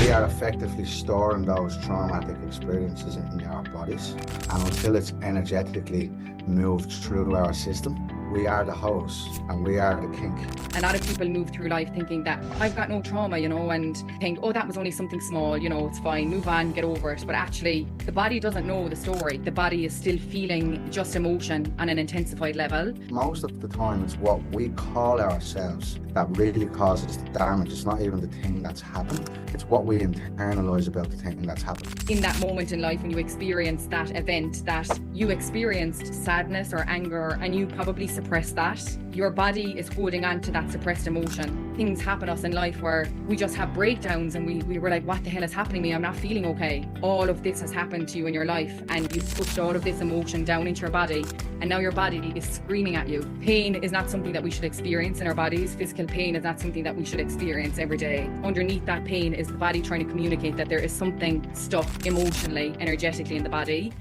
we are effectively storing those traumatic experiences in our bodies, and until it's energetically moved through our system, we are the host and we are the kink. A lot of people move through life thinking that I've got no trauma, and think, oh, that was only something small, it's fine, move on, get over it. But actually, the body doesn't know the story. The body is still feeling just emotion on an intensified level. Most of the time, it's what we call ourselves that really causes the damage. It's not even the thing that's happened. It's what we internalize about the thing that's happened. In that moment in life when you experience that event, that you experienced sadness or anger and you probably suppressed that, your body is holding on to that suppressed emotion. Things happen to us in life where we just have breakdowns and we were like, what the hell is happening to me? I'm not feeling okay. All of this has happened to you in your life and you've pushed all of this emotion down into your body, and now your body is screaming at you. Pain is not something that we should experience in our bodies. Physical pain is not something that we should experience every day. Underneath that pain is the body trying to communicate that there is something stuck emotionally, energetically in the body.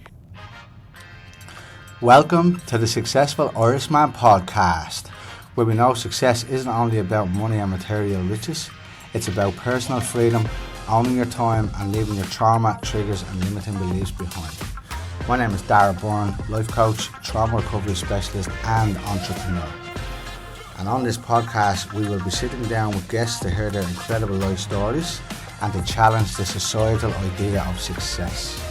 Welcome to the Successful Irishman podcast, where we know success isn't only about money and material riches, it's about personal freedom, owning your time and leaving your trauma, triggers and limiting beliefs behind. My name is Dara Byrne, life coach, trauma recovery specialist and entrepreneur. And on this podcast, we will be sitting down with guests to hear their incredible life stories and to challenge the societal idea of success.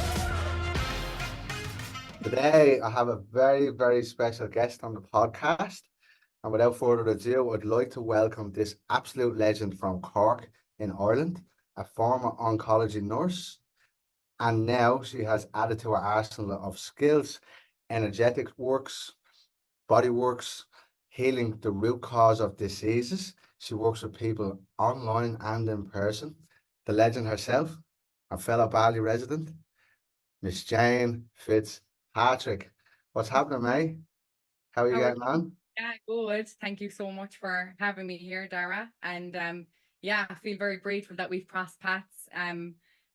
Today, I have a very, very special guest on the podcast. And without further ado, I'd like to welcome this absolute legend from Cork in Ireland, a former oncology nurse. And now she has added to her arsenal of skills, energetic works, body works, healing the root cause of diseases. She works with people online and in person. The legend herself, our fellow Bali resident, Miss Jane Fitzpatrick. What's happening, mate? How are you getting on? Yeah, good. Thank you so much for having me here, Dara. And I feel very grateful that we've crossed paths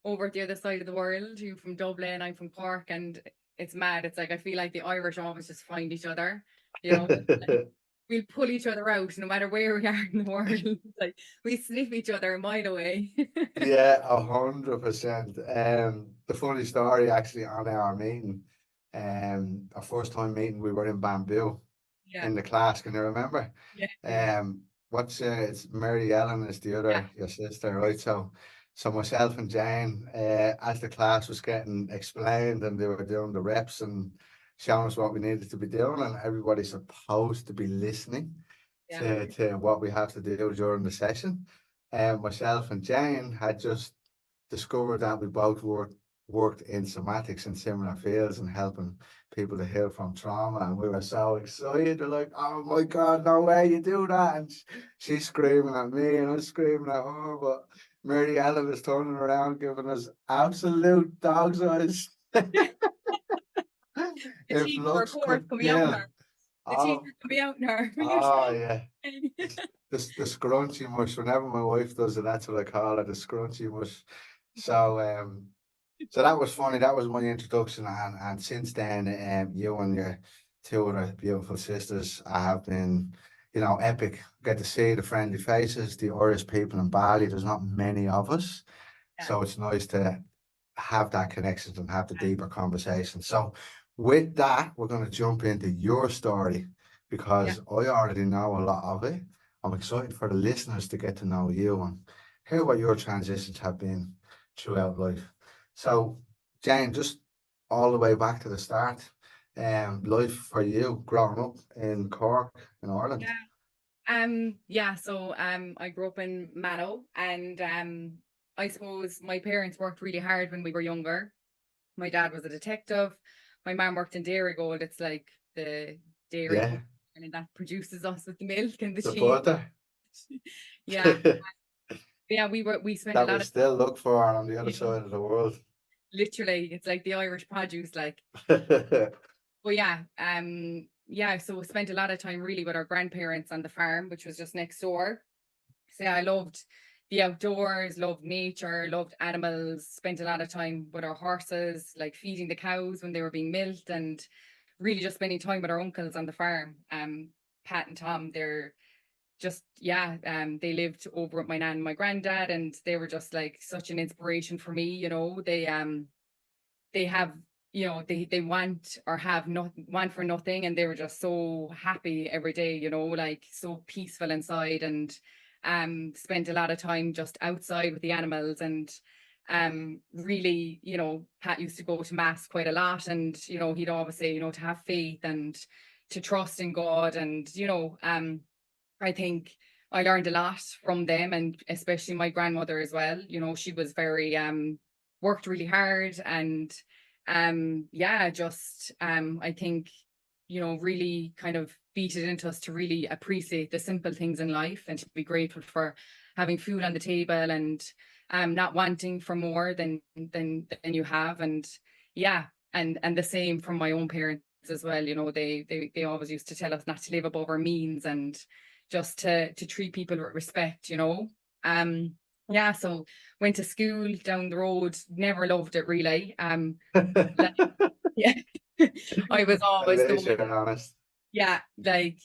over at the other side of the world. You from Dublin, I'm from Cork, and it's mad. It's like I feel like the Irish always just find each other. We'll pull each other out no matter where we are in the world. Like we sniff each other a mile away. Yeah, 100%. The funny story actually on our meeting, our first time meeting, we were in Bamboo in the class. Can you remember? Yeah. It's Mary Ellen is the other, your sister, right? So myself and Jane, as the class was getting explained and they were doing the reps and showing us what we needed to be doing, and everybody's supposed to be listening to what we have to do during the session. Myself and Jane had just discovered that we both worked in somatics in similar fields and helping people to heal from trauma, and we were so excited. We're like, oh my God, no way you do that. And she's screaming at me and I'm screaming at her, but Mary Ellen is turning around giving us absolute dog's eyes. The teeth were coming out in her. The teeth were coming out in her. Oh yeah. The scrunchy mush. Whenever my wife does it, that's what I call it, the scrunchy mush. So that was funny. That was my introduction, and since then, you and your two other beautiful sisters have been, epic. Get to see the friendly faces, the Irish people in Bali. There's not many of us, so it's nice to have that connection and have the deeper conversation. So with that, we're going to jump into your story because I already know a lot of it. I'm excited for the listeners to get to know you and hear what your transitions have been throughout life. So, Jane, just all the way back to the start, life for you growing up in Cork, in Ireland. So I grew up in Mallow, and I suppose my parents worked really hard when we were younger. My dad was a detective. My mom worked in Dairy Gold. It's like the dairy and that produces us with the milk and the cheese. Butter. We spent that a lot we of still look for on the other side of the world. Literally, it's like the Irish produce, like. So we spent a lot of time really with our grandparents on the farm, which was just next door. So I loved the outdoors, loved nature, loved animals, spent a lot of time with our horses, like feeding the cows when they were being milked, and really just spending time with our uncles on the farm. Pat and Tom, they're they lived over with my nan and my granddad, and they were just like such an inspiration for me. They have, they want or have not want for nothing, and they were just so happy every day, like so peaceful inside, and spent a lot of time just outside with the animals. And really, Pat used to go to mass quite a lot, and he'd always say, to have faith and to trust in God. And I think I learned a lot from them, and especially my grandmother as well. She was very worked really hard, and I think really kind of beat it into us to really appreciate the simple things in life, and to be grateful for having food on the table, and not wanting for more than you have. And and the same from my own parents as well. They always used to tell us not to live above our means, and just to treat people with respect. So went to school down the road, never loved it really. Yeah. I was At always the least one. you're honest.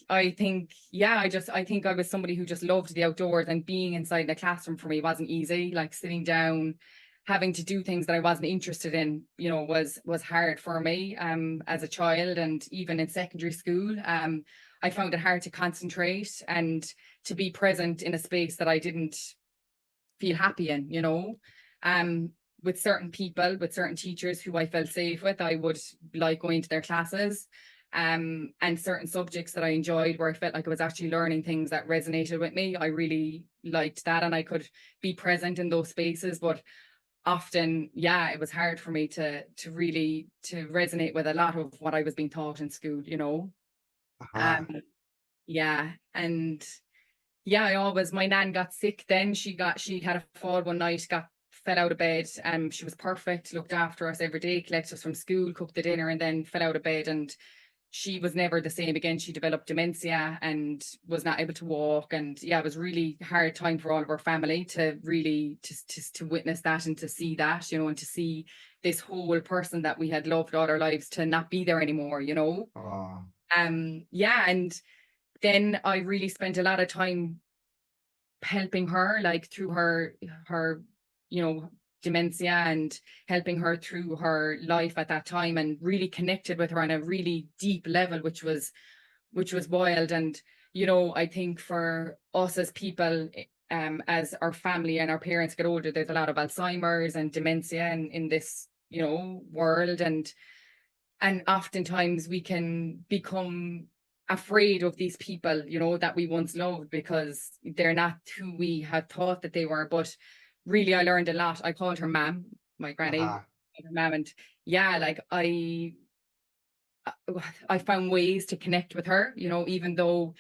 I think I was somebody who just loved the outdoors, and being inside the classroom for me wasn't easy. Like sitting down, having to do things that I wasn't interested in, was hard for me as a child, and even in secondary school. I found it hard to concentrate and to be present in a space that I didn't feel happy in, with certain people, with certain teachers who I felt safe with. I would like going to their classes, and certain subjects that I enjoyed, where I felt like I was actually learning things that resonated with me. I really liked that, and I could be present in those spaces. But often, it was hard for me to really to resonate with a lot of what I was being taught in school, Uh-huh. And my nan got sick then. She had a fall one night, fell out of bed. She was perfect, looked after us every day, collected us from school, cooked the dinner, and then fell out of bed. And she was never the same again. She developed dementia and was not able to walk. And it was really hard time for all of our family to really to witness that, and to see that, and to see this whole person that we had loved all our lives to not be there anymore, Oh, and then I really spent a lot of time helping her, like through her dementia, and helping her through her life at that time, and really connected with her on a really deep level, which was wild. And I think for us as people, as our family and our parents get older, there's a lot of Alzheimer's and dementia in this world, and oftentimes we can become afraid of these people, that we once loved, because they're not who we had thought that they were. But really, I learned a lot. I called her Mam, my granny, uh-huh. her Mam, and like I found ways to connect with her, even though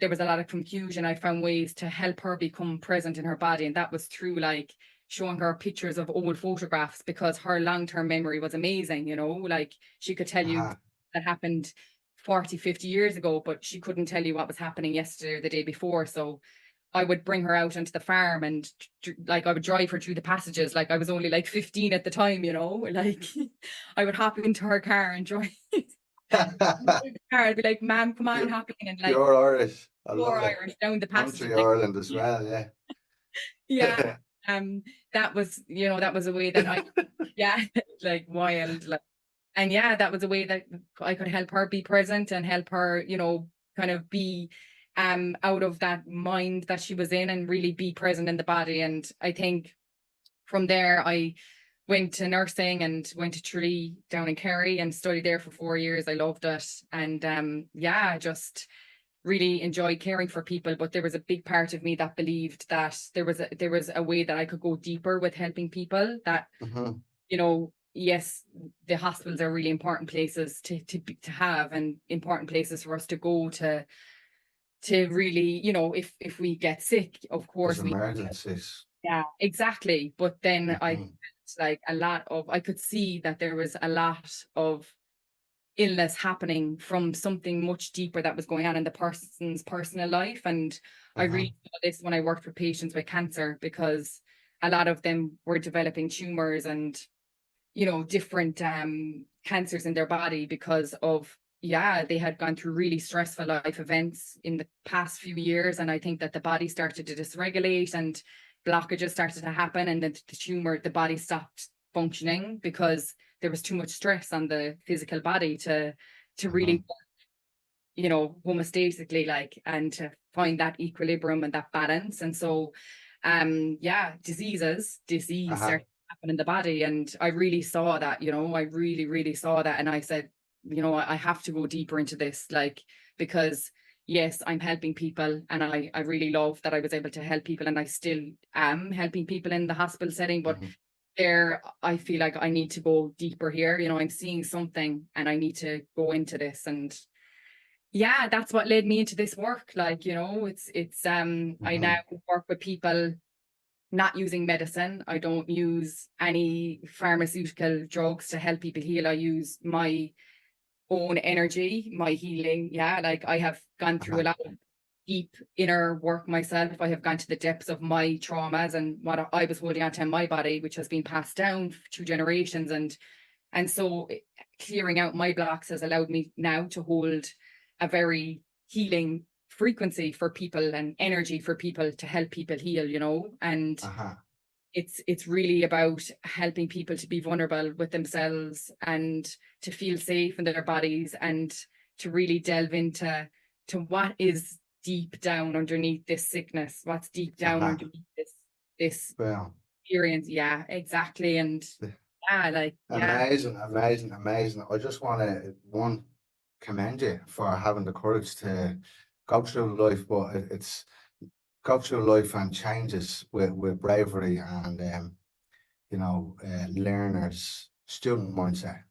there was a lot of confusion. I found ways to help her become present in her body, and that was through like showing her pictures of old photographs, because her long-term memory was amazing. Like she could tell you Uh-huh. that happened 40, 50 years ago, but she couldn't tell you what was happening yesterday or the day before. So I would bring her out onto the farm, and like I would drive her through the passages. Like I was only like 15 at the time, like I would hop into her car and drive. I'd be like, "Ma'am, come on, Pure, hop in," and like pure Irish. I pure love it. Irish down the passages. Country Like, Ireland as well, yeah. yeah, that was that was a way that I like wild, like. And that was a way that I could help her be present, and help her, kind of be out of that mind that she was in, and really be present in the body. And I think from there I went to nursing, and went to Tralee down in Kerry, and studied there for 4 years. I loved it. And I just really enjoyed caring for people. But there was a big part of me that believed that there was a way that I could go deeper with helping people, that Mhm. yes, the hospitals are really important places to have, and important places for us to go to really, if we get sick, of There's course we. emergencies. Yeah, exactly. But then I Mhm. like I could see that there was a lot of illness happening from something much deeper that was going on in the person's personal life. And I Mhm. really saw this when I worked with patients with cancer, because a lot of them were developing tumors and different cancers in their body, because of yeah, they had gone through really stressful life events in the past few years. And I think that the body started to dysregulate and blockages started to happen. And then the tumor, the body stopped functioning because there was too much stress on the physical body to Uh-huh. really, you know, homeostatically, like, and to find that equilibrium and that balance. And so, yeah, disease Uh-huh. started to happen in the body. And I really saw that, you know, I really, really saw that. And I said, you know, I have to go deeper into this, like, because yes, I'm helping people and I really love that I was able to help people and I still am helping people in the hospital setting. But Mhm. there, I feel like I need to go deeper here. You know, I'm seeing something and I need to go into this. And yeah, that's what led me into this work. Like, you know, it's I now Mhm. work with people not using medicine. I don't use any pharmaceutical drugs to help people heal. I use my own energy, my healing. Yeah, like I have gone through a Uh-huh. lot of deep inner work myself. I have gone to the depths of my traumas and what I was holding onto in my body, which has been passed down through generations. And so clearing out my blocks has allowed me now to hold a very healing frequency for people and energy for people to help people heal, you know. And Uh-huh. it's really about helping people to be vulnerable with themselves and to feel safe in their bodies and to really delve into to what is deep down underneath this sickness, what's deep down Uh-huh. underneath this Well, experience. Yeah, exactly. And yeah, like yeah. amazing, amazing, amazing. I just want to one commend you for having the courage to go through life, but it's go through life and changes with bravery and learners, student mindset.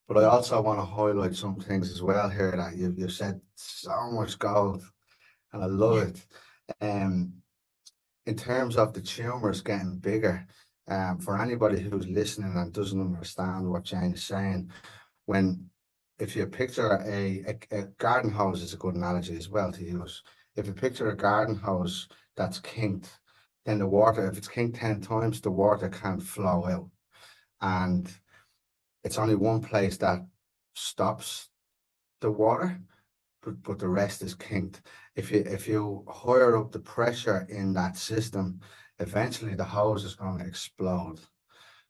But I also want to highlight some things as well here that you said so much gold, and I love it. Um, in terms of the tumors getting bigger, for anybody who's listening and doesn't understand what Jane is saying, when if you picture a garden hose is a good analogy as well to use. If you picture a garden hose that's kinked, then the water, if it's kinked 10 times, the water can't flow out. And it's only one place that stops the water, but the rest is kinked. If you higher up the pressure in that system, eventually the hose is going to explode.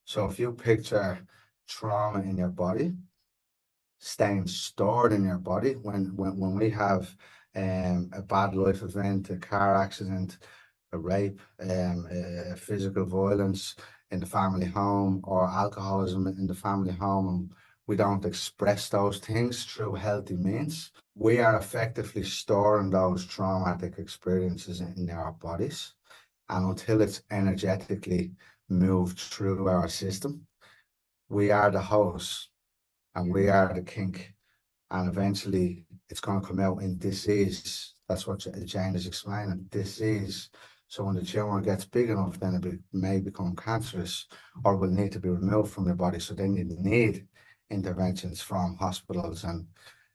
So if you picture trauma in your body, staying stored in your body when we have a bad life event, a car accident, a rape, physical violence in the family home, or alcoholism in the family home, and we don't express those things through healthy means, we are effectively storing those traumatic experiences in our bodies. And until it's energetically moved through our system, we are the host and we are the kink, and eventually it's going to come out in disease. That's what Jane is explaining, disease. So when the tumor gets big enough, then may become cancerous or will need to be removed from your body. So then you need interventions from hospitals and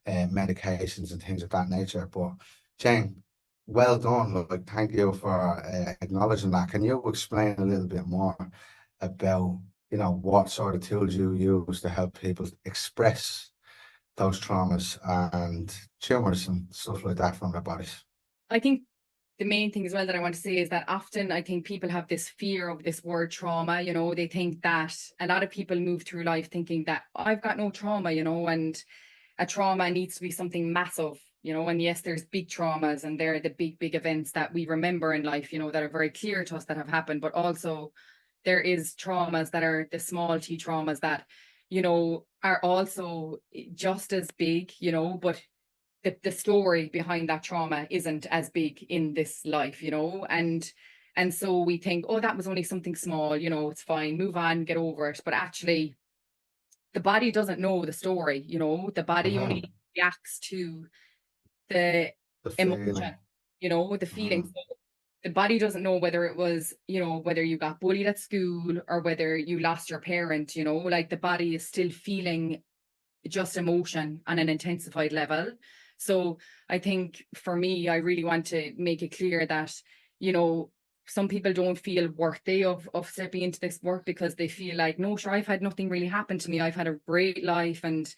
medications and things of that nature. But Jane, well done. Like, thank you for acknowledging that. Can you explain a little bit more about, what sort of tools you use to help people express those traumas and tumors and stuff like that from their bodies? I think the main thing as well that I want to say is that often I think people have this fear of this word trauma. You know, they think that a lot of people move through life thinking that I've got no trauma, you know, and a trauma needs to be something massive, you know. And yes, there's big traumas and they're the big, big events that we remember in life, you know, that are very clear to us that have happened. But also there is traumas that are the small t traumas that, you know, are also just as big, you know, but the story behind that trauma isn't as big in this life, you know. And so we think, oh, that was only something small, you know, it's fine, move on, get over it. But actually the body doesn't know the story, you know. The body Hmm. only reacts to the The emotion, feeling. you know, the feeling. Hmm. So the body doesn't know whether it was, you know, whether you got bullied at school or whether you lost your parent, you know. Like the body is still feeling just emotion on an intensified level. So I think for me, I really want to make it clear that, you know, some people don't feel worthy of stepping into this work because they feel like, no, sure, I've had nothing really happen to me. I've had a great life and,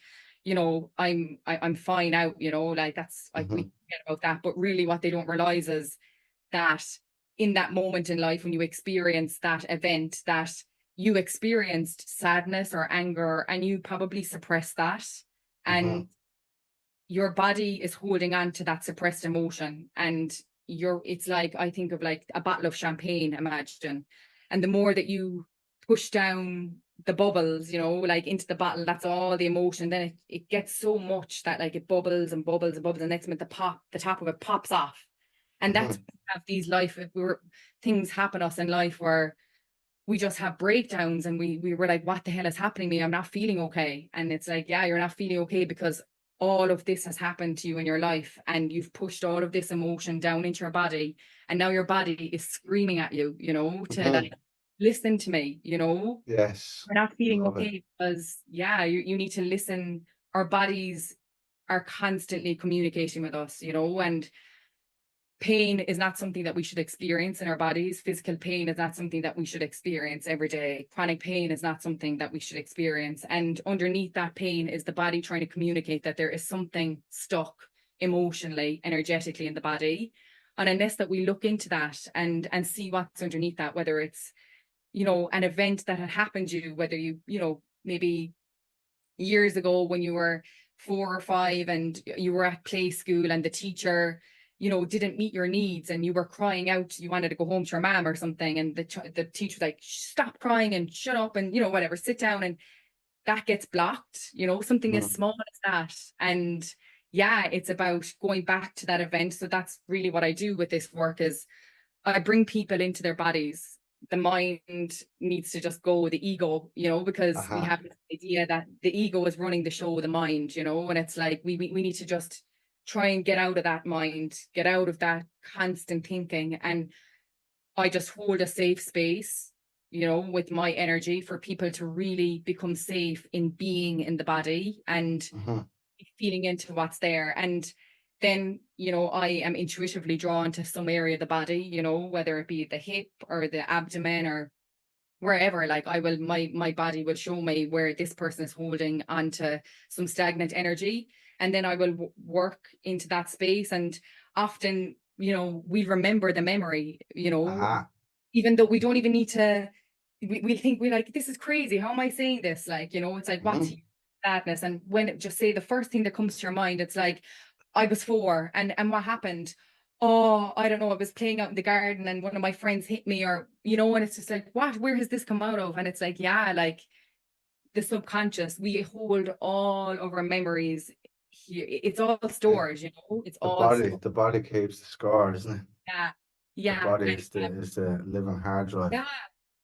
I'm fine out, like that's like we Hmm. forget about that. But really what they don't realize is that in that moment in life when you experience that event, that you experienced sadness or anger and you probably suppress that, Hmm. and your body is holding on to that suppressed emotion, and it's like, I think of like a bottle of champagne, imagine, and the more that you push down the bubbles, like into the bottle, that's all the emotion, then it gets so much that like it bubbles and bubbles and bubbles, and next minute the top of it pops off. And that's Hmm. when we have these life where things happen us in life where we just have breakdowns, and we were like, what the hell is happening to me? I'm not feeling okay. And it's like, yeah, you're not feeling okay because all of this has happened to you in your life, and you've pushed all of this emotion down into your body, and now your body is screaming at you, to Hmm. like, listen to me, Yes, we're not feeling love it. okay because, yeah, you need to listen. Our bodies are constantly communicating with us, and pain is not something that we should experience in our bodies. Physical pain is not something that we should experience every day. Chronic pain is not something that we should experience. And underneath that pain is the body trying to communicate that there is something stuck emotionally, energetically in the body. And unless that we look into that and see what's underneath that, whether it's, an event that had happened to you, whether maybe years ago when you were 4 or 5 and you were at play school and the teacher, didn't meet your needs and you were crying out, you wanted to go home to your mom or something, and the teacher was like, stop crying and shut up and whatever, sit down, and that gets blocked, something as Mhm. small as that. And yeah, it's about going back to that event. So that's really what I do with this work, is I bring people into their bodies. The mind needs to just go with the ego, because we Aha. have this idea that the ego is running the show of the mind, and it's like we need to just try and get out of that mind, get out of that constant thinking. And I just hold a safe space, with my energy for people to really become safe in being in the body and Mhm. feeling into what's there. And then, I am intuitively drawn to some area of the body, whether it be the hip or the abdomen or wherever. Like, my body will show me where this person is holding onto some stagnant energy. And then I will work into that space. And often, we remember the memory, Aha. even though we don't even need to, we think, we're like, this is crazy. How am I saying this? Like, it's like, what's Mhm. sadness? And when it just say the first thing that comes to your mind, it's like, I was 4 and what happened? Oh, I don't know. I was playing out in the garden and one of my friends hit me, or, and it's just like, what, where has this come out of? And it's like, yeah, like the subconscious, we hold all of our memories here. It's all Eh, stored, it's The all body, stored. the body keeps the score, isn't it? Yeah. The Yeah. body And, is the living hard drive. yeah.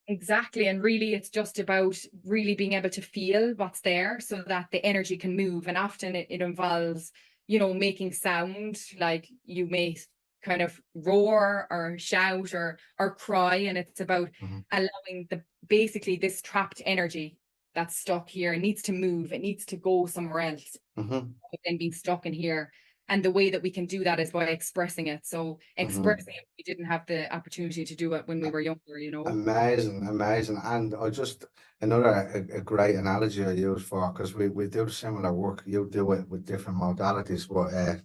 Exactly. And really, it's just about really being able to feel what's there so that the energy can move. And often it involves, making sound, like you may kind of roar or shout or cry. And it's about Mhm. allowing basically this trapped energy that's stuck here. It needs to move, it needs to go somewhere else Mhm. than being stuck in here. And the way that we can do that is by expressing it. So Mhm. expressing it, we didn't have the opportunity to do it when we were younger. Amazing, amazing. And I just another a great analogy I use for, because we do similar work. You do it with different modalities, but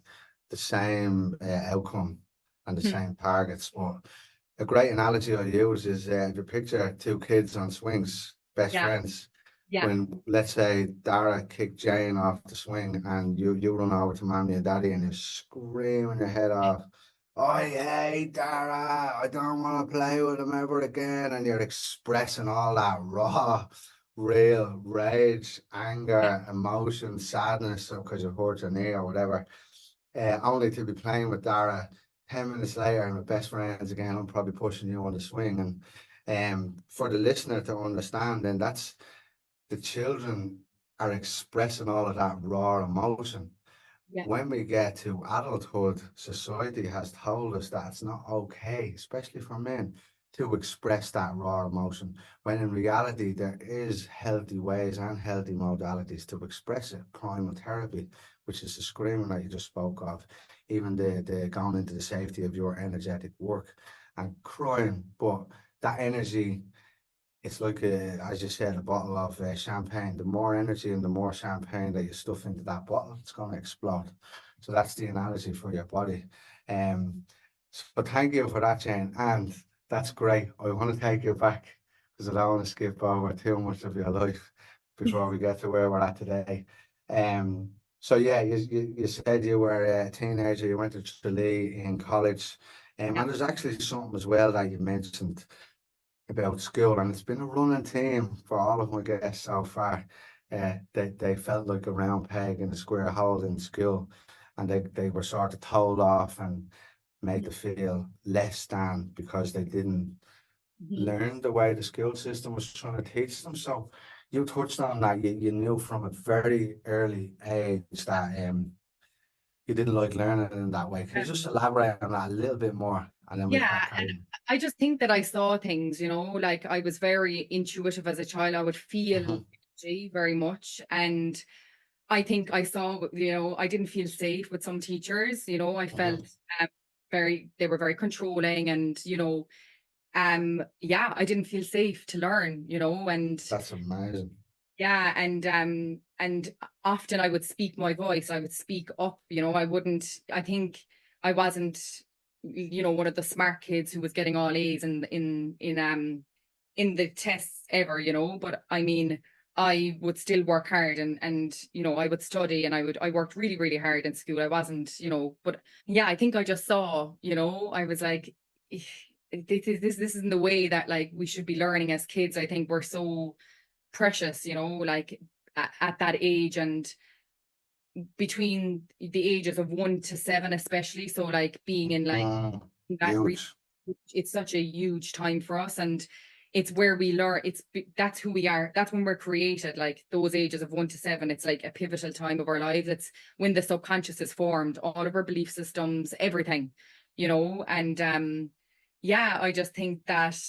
the same outcome and the Hmm. same targets. But a great analogy I use is the picture two kids on swings, best Yeah. friends. Yeah. When, let's say, Dara kicked Jane off the swing and you run over to mommy and daddy and you're screaming your head off, I hate Dara, I don't want to play with him ever again. And you're expressing all that raw, real rage, Yeah. anger, emotion, sadness because you hurt your knee or whatever, only to be playing with Dara 10 minutes later and we're best friends again. I'm probably pushing you on the swing. And for the listener to understand, then that's the children are expressing all of that raw emotion. Yeah. When we get to adulthood, society has told us that it's not okay, especially for men, to express that raw emotion. When in reality, there is healthy ways and healthy modalities to express it. Primal therapy, which is the screaming that you just spoke of, even the going into the safety of your energetic work and crying, but that energy it's like as you said, a bottle of champagne. The more energy and the more champagne that you stuff into that bottle, it's going to explode. So that's the analogy for your body. Um, so thank you for that, Jane, and that's great. I want to take you back because I don't want to skip over too much of your life before we get to where we're at today. Um, so yeah, you said you were a teenager. You went to Tralee in college, Yeah. and there's actually something as well that you mentioned about school, and it's been a running theme for all of my guests so far. They felt like a round peg in a square hole in school, and they were sort of told off and made to feel less than because they didn't Mhm. learn the way the school system was trying to teach them. So you touched on that. You knew from a very early age that you didn't like learning in that way. Can you just elaborate on that a little bit more, and then we Yeah, can carry and on? I just think that I saw things, like I was very intuitive as a child. I would feel Mhm, energy very much. And I think I saw, I didn't feel safe with some teachers. I felt mhm. um, they were very controlling and, yeah, I didn't feel safe to learn, and That's amazing. yeah, and often I would speak my voice, I would speak up, I think I wasn't, one of the smart kids who was getting all A's in the tests ever, but I mean, I would still work hard and I would study and I worked really, really hard in school. I wasn't, but yeah, I think I just saw, I was like, "Eh, this isn't the way that like we should be learning as kids." I think we're so precious, like at that age and between the ages of 1 to 7, especially. So, like being in like Mm, that, huge. it's such a huge time for us, and it's where we learn. That's who we are. That's when we're created. Like those ages of 1 to 7, it's like a pivotal time of our lives. It's when the subconscious is formed, all of our belief systems, everything, and yeah, I just think that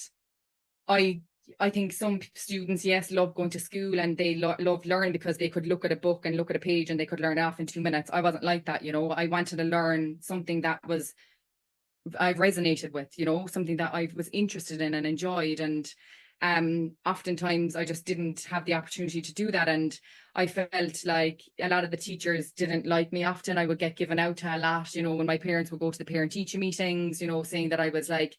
I I think some students, yes, love going to school and they love learning because they could look at a book and look at a page and they could learn it off in 2 minutes. I wasn't like that, I wanted to learn something that was I resonated with, something that I was interested in and enjoyed. And oftentimes I just didn't have the opportunity to do that. And I felt like a lot of the teachers didn't like me. Often I would get given out to a lot, when my parents would go to the parent teacher meetings, saying that I was like,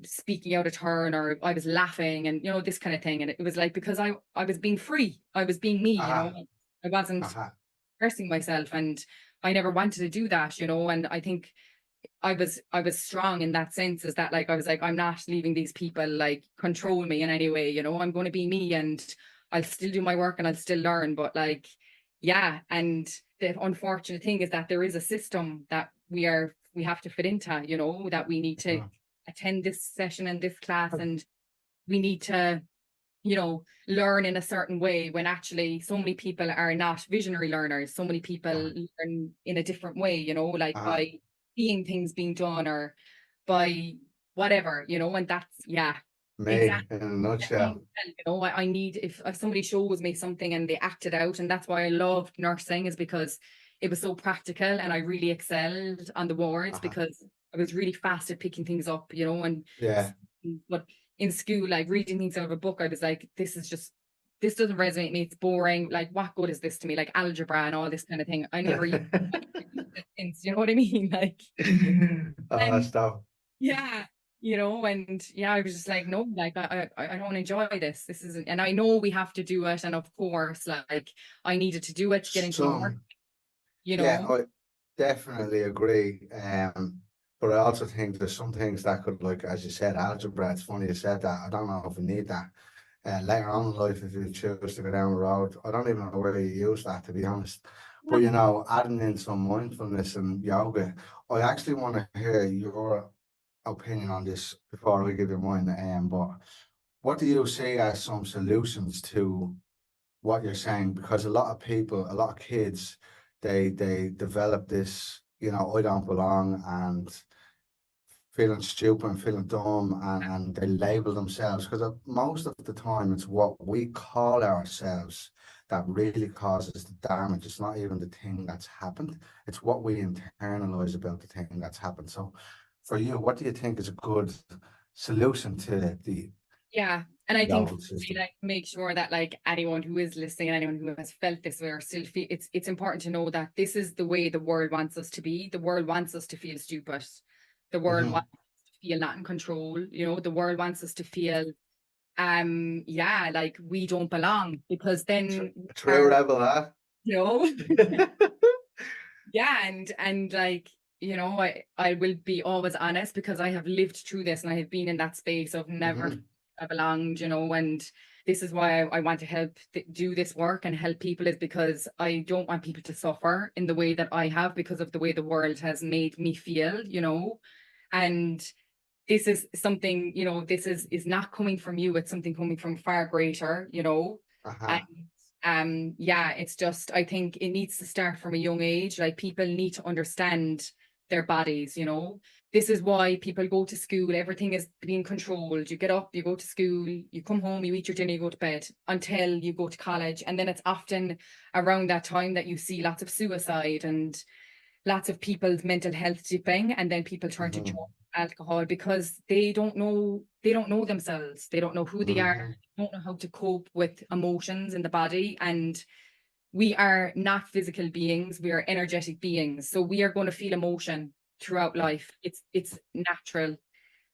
speaking out of turn or I was laughing and, this kind of thing. And it was like, because I was being free, I was being me, Aha, I wasn't aha. expressing myself and I never wanted to do that, and I think I was strong in that sense is that like I was like, I'm not leaving these people like control me in any way, I'm going to be me and I'll still do my work and I'll still learn. But like, yeah, and the unfortunate thing is that there is a system that we have to fit into, that we need to Mhm. attend this session and this class and we need to learn in a certain way when actually so many people are not visionary learners. So many people Aha, learn in a different way, like aha. by seeing things being done or by whatever, and that's, yeah, Me exactly. in a Yeah, me, nutshell. I need, if somebody shows me something and they act it out, and that's why I loved nursing, is because it was so practical and I really excelled on the wards Aha. because I was really fast at picking things up, and Yeah. but in school, like reading things out of a book, I was like, this doesn't resonate with me. It's boring. Like, what good is this to me? Like algebra and all this kind of thing. I never used it since, you know what I mean? Like, Oh, and stop. yeah, and yeah, I was just like, no, like I don't enjoy this. This isn't, and I know we have to do it. And of course, like I needed to do it to get into my work, Some, you yeah, know. I definitely agree. But I also think there's some things that could, like, as you said, algebra. It's funny you said that. I don't know if we need that later on in life if you choose to go down the road. I don't even know where you use that, to be honest. But adding in some mindfulness and yoga, I actually want to hear your opinion on this before we give you mine. But what do you see as some solutions to what you're saying? Because a lot of people, a lot of kids, they develop this, I don't belong and feeling stupid and feeling dumb, and they label themselves because most of the time it's what we call ourselves that really causes the damage. It's not even the thing that's happened, it's what we internalize about the thing that's happened. So for you, what do you think is a good solution to the Yeah. And I the think old we, system. like make sure that like anyone who is listening, anyone who has felt this way or still feel, it's important to know that this is the way the world wants us to be. The world wants us to feel stupid. The world Hmm. wants us to feel not in control. You know, the world wants us to feel yeah, like we don't belong, because then we True are, rebel, huh? you know, yeah, and like, you know, I will be always honest, because I have lived through this and I have been in that space of never Hmm. I belonged, you know. And this is why I want to help do this work and help people, is because I don't want people to suffer in the way that I have, because of the way the world has made me feel, you know. And this is something, you know, this is not coming from you, it's something coming from far greater, you know. And Uh-huh. yeah, it's just, I think it needs to start from a young age. Like, people need to understand their bodies, you know. This is why people go to school, everything is being controlled. You get up, you go to school, you come home, you eat your dinner, you go to bed, until you go to college. And then it's often around that time that you see lots of suicide and lots of people's mental health dipping, and then people turn to Hmm. drug, alcohol, because they don't know themselves, they don't know who they are, Hmm. they don't know how to cope with emotions in the body. And we are not physical beings, we are energetic beings, so we are going to feel emotion throughout life. It's natural.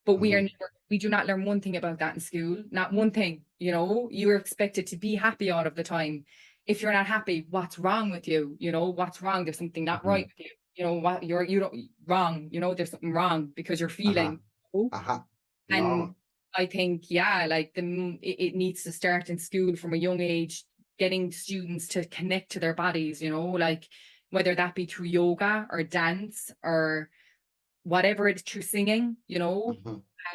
But Hmm. we do not learn one thing about that in school, not one thing. You know, you're expected to be happy all of the time. If you're not happy, what's wrong with you? You know, what's wrong? There's something not right Hmm. with you. You know what, you don't wrong, you know, there's something wrong because you're Uh-huh. feeling, you know? Uh-huh. And No. I think, yeah, like it needs to start in school from a young age, getting students to connect to their bodies, you know, like whether that be through yoga or dance or whatever, it's through singing, you know.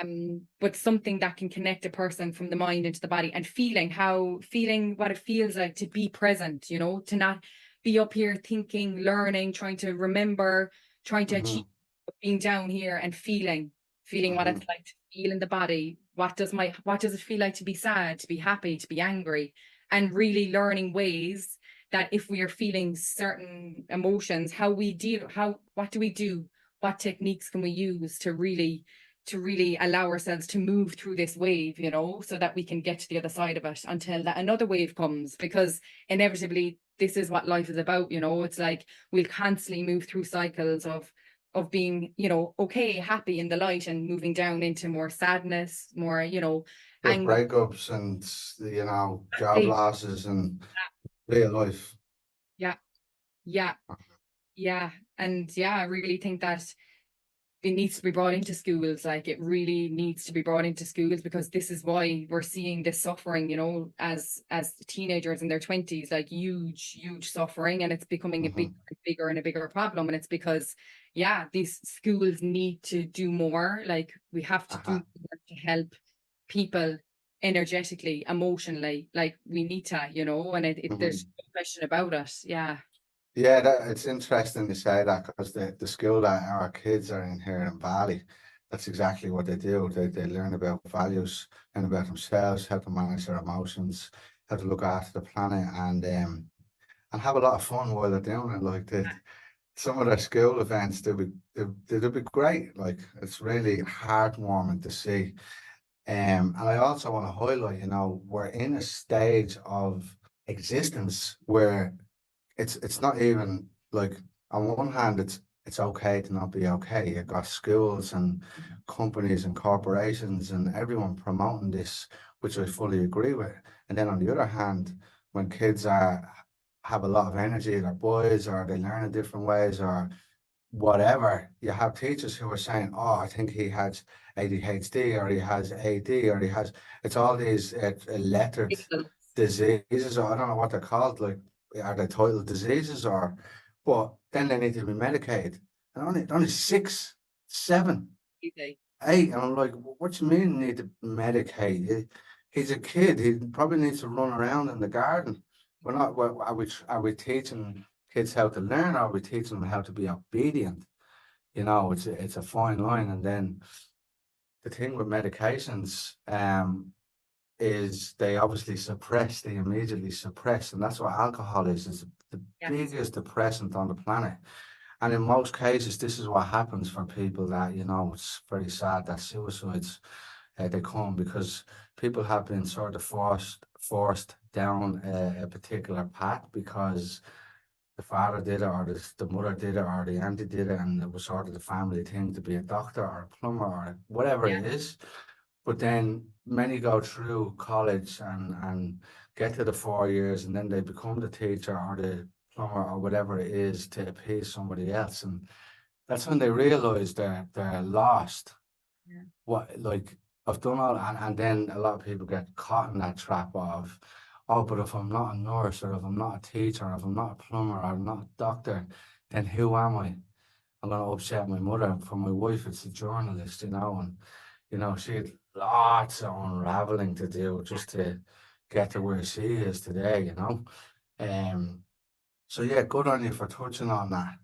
Hmm. But something that can connect a person from the mind into the body, and feeling what it feels like to be present, you know, to not be up here thinking, learning, trying to remember, trying to achieve, Hmm. being down here and feeling what Hmm. it's like to feel in the body. What does it feel like to be sad, to be happy, to be angry? And really learning ways that if we are feeling certain emotions, what do we do? What techniques can we use to really allow ourselves to move through this wave, you know, so that we can get to the other side of it until that another wave comes. Because inevitably this is what life is about, you know. It's like we'll constantly move through cycles of being, you know, okay, happy in the light, and moving down into more sadness, more, you know, With anger. breakups and, job losses and real life. Yeah, yeah, yeah. And yeah, I really think that it needs to be brought into schools. Like, it really needs to be brought into schools, because this is why we're seeing this suffering, you know, as teenagers in their 20s, like huge suffering. And it's becoming a Hmm. bigger and a bigger problem. And it's because, yeah, these schools need to do more. Like, we have to do Uh-huh. more to help people energetically, emotionally. Like, we need to, you know, and there's Hmm. no question about it. Yeah. Yeah, it's interesting to say that, because the school that our kids are in here in Bali, that's exactly what they do. They learn about values, learn about themselves, how to manage their emotions, how to look after the planet, and have a lot of fun while they're doing it. Like, some of their school events, they'll be great. Like, it's really heartwarming to see. And I also want to highlight, we're in a stage of existence where it's not even like, on one hand it's okay to not be okay. You've got schools and companies and corporations and everyone promoting this, which I fully agree with. And then on the other hand, when kids have a lot of energy, they're boys, or they learn in different ways, or whatever, you have teachers who are saying, "Oh, I think he has ADHD, or he has AD, or he has," it's all these lettered diseases, or I don't know what they're called. Like, are they titled diseases, or? But then they need to be medicated. And only 6, 7, Easy. 8, and I'm like, "What do you mean need to medicate? He's a kid. He probably needs to run around in the garden." We're not. Are we teaching kids how to learn, or are we teaching them how to be obedient? It's a fine line. And then the thing with medications, is they obviously suppress, they immediately suppress. And that's what alcohol is. It's the Yes. biggest depressant on the planet. And in most cases, this is what happens for people that, it's very sad, that suicides, they come, because people have been sort of forced down a particular path because the father did it, or the mother did it, or the auntie did it, and it was sort of the family thing to be a doctor or a plumber or whatever Yeah. it is. But then many go through college and get to the 4 years, and then they become the teacher or the plumber or whatever it is to appease somebody else. And that's when they realize they're lost. Yeah. What, like, I've done all, and then a lot of people get caught in that trap of, oh, but if I'm not a nurse, or if I'm not a teacher, or if I'm not a plumber, or I'm not a doctor, then who am I? I'm gonna upset my mother. For my wife, it's a journalist, and she had lots of unraveling to do just to get to where she is today. Um, so yeah, good on you for touching on that.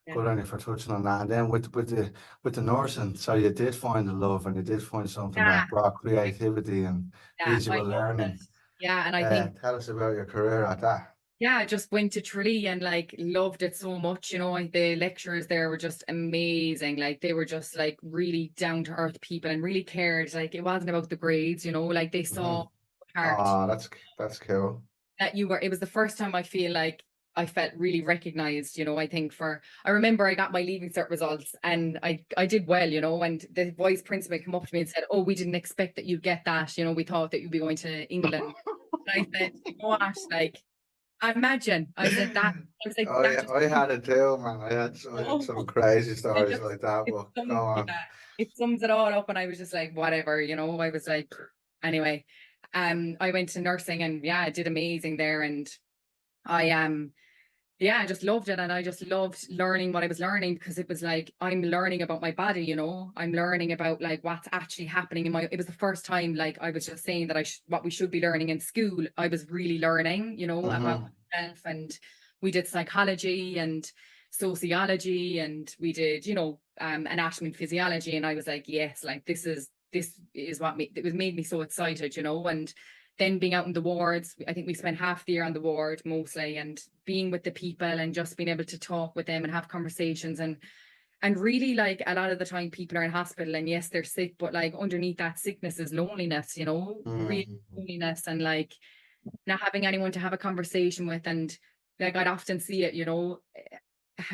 Yeah. Good on you for touching on that. And then with the nursing, so you did find the love, and you did find something Yeah. that brought creativity and Yeah. I visual loved it. learning. Yeah. And I think, Tell us about your career at that. yeah, I just went to Tralee and like loved it so much. The lecturers there were just amazing. Like they were just like really down to earth people and really cared. Like it wasn't about the grades, like they saw Hmm. heart Oh, that's cool. that you were. It was the first time I feel like I felt really recognized. I think I remember I got my leaving cert results and I did well, and the vice principal came up to me and said, "Oh, we didn't expect that you'd get that. We thought that you'd be going to England." And I said, "You know what? Like, imagine." I said that. I was like, Oh that yeah, just, I had it too, man. I had some crazy it stories just, like that, it but go sums, yeah, on. it sums it all up. And I was just like, whatever, I was like, anyway, I went to nursing and yeah, I did amazing there. And I yeah, I just loved it. And I just loved learning what I was learning because it was like, I'm learning about my body, I'm learning about like what's actually happening it was the first time, like I was just saying that what we should be learning in school, I was really learning, about Hmm. myself. And we did psychology and sociology and we did, anatomy and physiology. And I was like, yes, like this is what it was made me so excited, and then being out in the wards, I think we spent half the year on the ward mostly, and being with the people and just being able to talk with them and have conversations and really, like, a lot of the time people are in hospital and yes, they're sick, but like underneath that sickness is loneliness, real Hmm. loneliness, and like not having anyone to have a conversation with. And like I'd often see it,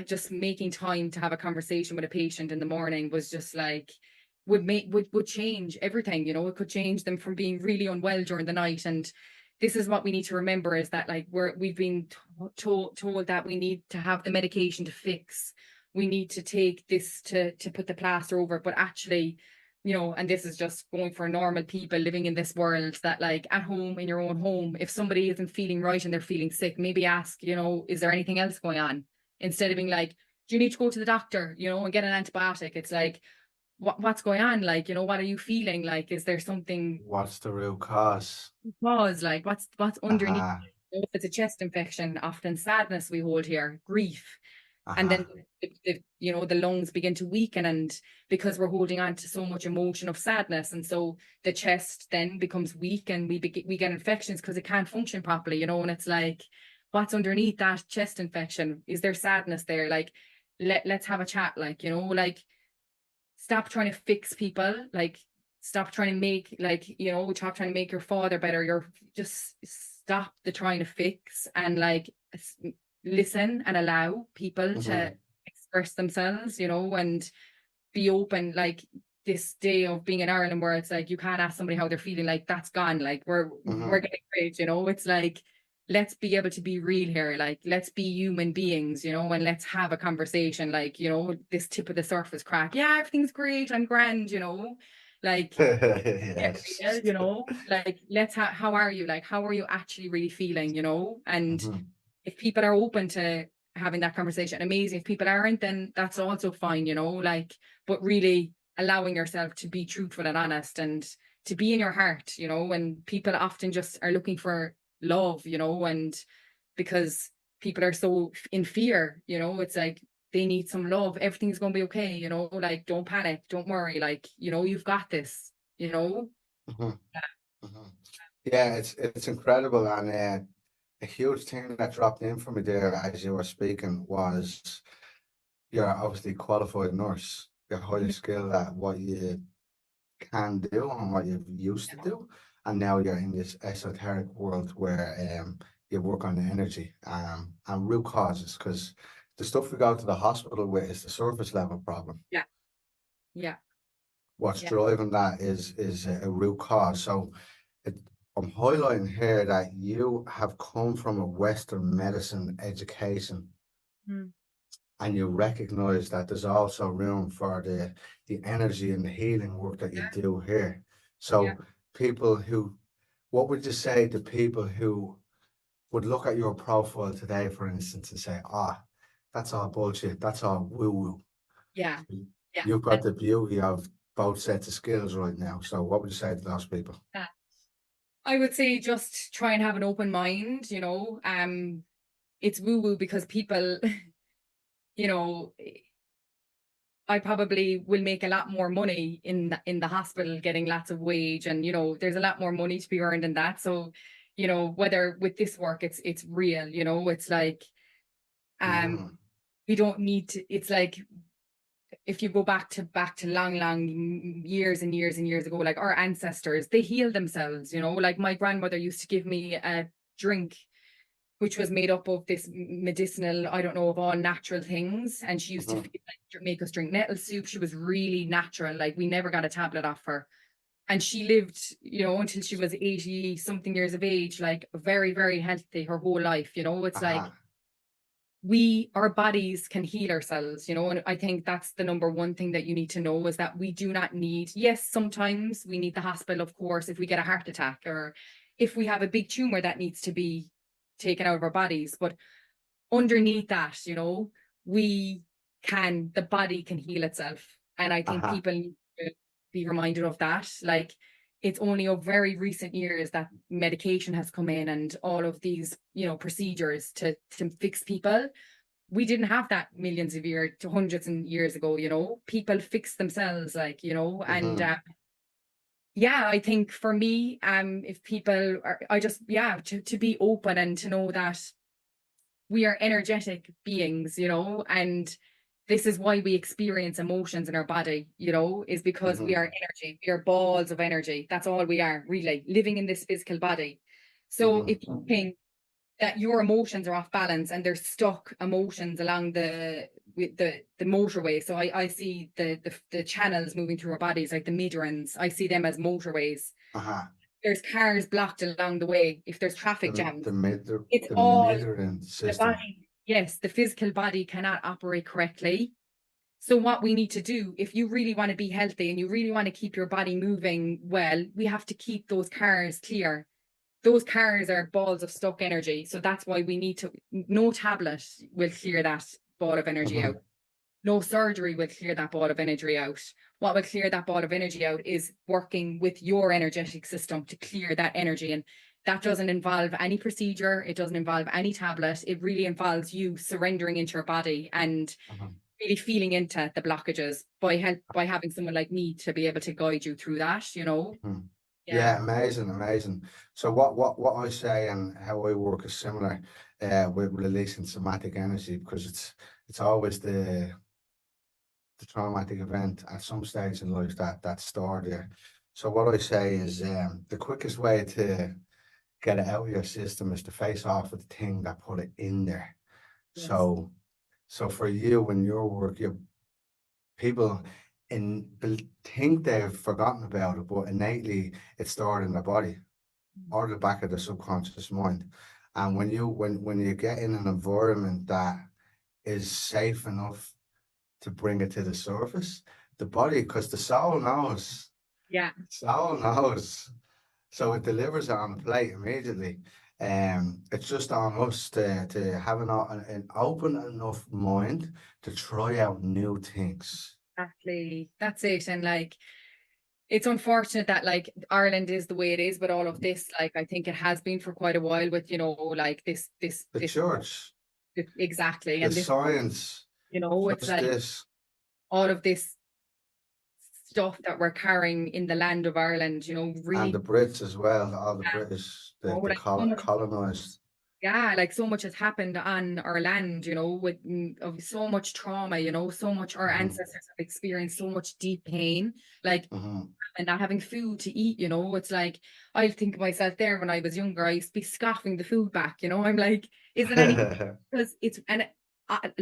just making time to have a conversation with a patient in the morning was just like would change everything. It could change them from being really unwell during the night. And this is what we need to remember, is that like we've been told that we need to have the medication to fix, we need to take this to put the plaster over, but actually, and this is just going for normal people living in this world, that like at home, in your own home, if somebody isn't feeling right and they're feeling sick, maybe ask, is there anything else going on, instead of being like, do you need to go to the doctor, and get an antibiotic. It's like, what's going on? Like, what are you feeling? Like, is there something What's the root cause? cause? Like, what's underneath? Uh-huh. If it's a chest infection, often sadness we hold here, grief. And then Uh-huh. the lungs begin to weaken, and because we're holding on to so much emotion of sadness, and so the chest then becomes weak, and we get infections because it can't function properly. And it's like, what's underneath that chest infection? Is there sadness there? Like, let's have a chat. Like, like, stop trying to fix people. Like, stop trying to make, like, stop trying to make your father better. You're just stop the trying to fix, and like listen and allow people to Hmm. express themselves, and be open. Like, this day of being in Ireland where it's like you can't ask somebody how they're feeling, like that's gone. Like, we're Hmm. getting great, it's like, let's be able to be real here. Like, let's be human beings, and let's have a conversation. Like, this tip of the surface crack, yeah, everything's great, I'm grand, like, get real, Yes. like, how are you, like, how are you actually really feeling, and Hmm. if people are open to having that conversation, amazing. If people aren't, then that's also fine, like, but really allowing yourself to be truthful and honest and to be in your heart, when people often just are looking for love, and because people are so in fear, it's like they need some love. Everything's going to be okay, like, don't panic, don't worry, like, you've got this, Hmm. Hmm. Yeah, it's incredible, and a huge thing that dropped in for me there as you were speaking was you're obviously qualified nurse. You're highly skilled at what you can do and what you've used to Yeah. do. And now you're in this esoteric world where you work on the energy and root causes, because the stuff we go to the hospital with is the surface level problem. Yeah. Yeah. What's Yeah. driving that is a root cause. So it, I'm highlighting here that you have come from a Western medicine education, Mm. and you recognize that there's also room for the energy and the healing work that you Yeah. do here. Yeah. So people who, what would you say to people who would look at your profile today, for instance, and say, ah, that's all bullshit, that's all woo-woo. Yeah. Yeah. You've got the beauty of both sets of skills right now. So what would you say to those people? And I would say just try and have an open mind, it's woo woo because people, you know, I probably will make a lot more money in the hospital getting lots of wage, and there's a lot more money to be earned in that. So, whether with this work it's real, it's like um Mm, we don't need to, it's like if you go back to long years and years and years ago, like our ancestors, they healed themselves, like my grandmother used to give me a drink which was made up of this medicinal, I don't know, of all natural things. And she used to mhm, make us drink nettle soup. She was really natural. Like we never got a tablet off her. And she lived, until she was 80 something years of age, like very, very healthy her whole life. It's like aha, our bodies can heal ourselves, and I think that's the number one thing that you need to know is that we do not need, yes, sometimes we need the hospital, of course, if we get a heart attack or if we have a big tumor that needs to be taken out of our bodies. But underneath that, the body can heal itself. And I think aha, people need to be reminded of that. Like it's only of very recent years that medication has come in and all of these, procedures to fix people. We didn't have that millions of years to hundreds and years ago, people fix themselves, like, and mhm, yeah, I think for me, if people are, I just, yeah, to be open and to know that we are energetic beings, and this is why we experience emotions in our body, is because we mhm, are energy. We are balls of energy. That's all we are, really, living in this physical body. So if mhm, you think that your emotions are off balance and there's stuck emotions along the motorway. So I see the channels moving through our bodies, like the midrons. I see them as motorways. aha. There's cars blocked along the way. If there's traffic jams, it's The all metering the system. body. Yes, the physical body cannot operate correctly. So what we need to do, if you really want to be healthy and you really want to keep your body moving well, we have to keep those cars clear. Those cars are balls of stuck energy. So that's why we need to, no tablet will clear that ball of energy out. Mhm, No surgery will clear that ball of energy out. What will clear that ball of energy out is working with your energetic system to clear that energy. And that doesn't involve any procedure. It doesn't involve any tablet. It really involves you surrendering into your body and mhm, really feeling into the blockages by having someone like me to be able to guide you through that. mhm. Yeah. Yeah, amazing, amazing. So what I say and how I work is similar with releasing somatic energy, because it's always the traumatic event at some stage in life that's stored there. So what I say is the quickest way to get it out of your system is to face off with the thing that put it in there. Yes. So for you and your work, you people think they've forgotten about it, but innately it's stored in their body or the back of the subconscious mind. And when you get in an environment that is safe enough to bring it to the surface, the body, because the Yeah. soul knows, so it delivers it on the plate immediately. It's just on us to have an open enough mind to try out new things. Exactly. That's it. And like, it's unfortunate that like Ireland is the way it is with all of this. Like, I think it has been for quite a while with, like The church, exactly. the And this, science, it's just like this, all of this stuff that we're carrying in the land of Ireland, and really, the Brits as well, all the British, the like so much colonized. Yeah, like so much has happened on our land, with of so much trauma, so much our Hmm. ancestors have experienced so much deep pain, like, Hmm. and not having food to eat, it's like I think of myself there when I was younger, I used to be scoffing the food back, I'm like, is it any because it's and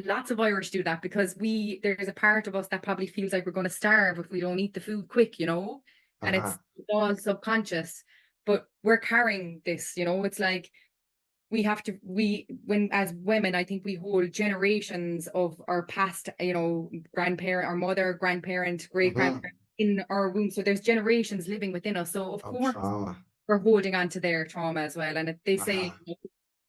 lots of Irish do that because there's a part of us that probably feels like we're going to starve if we don't eat the food quick, and Uh-huh. it's all subconscious, but we're carrying this, it's like we have to we when as women I think we hold generations of our past, grandparent, our mother, grandparent, great Hmm. grandparent in our womb, so there's generations living within us, so of Of course trauma. we're holding on to their trauma as well. And they say, Uh-huh.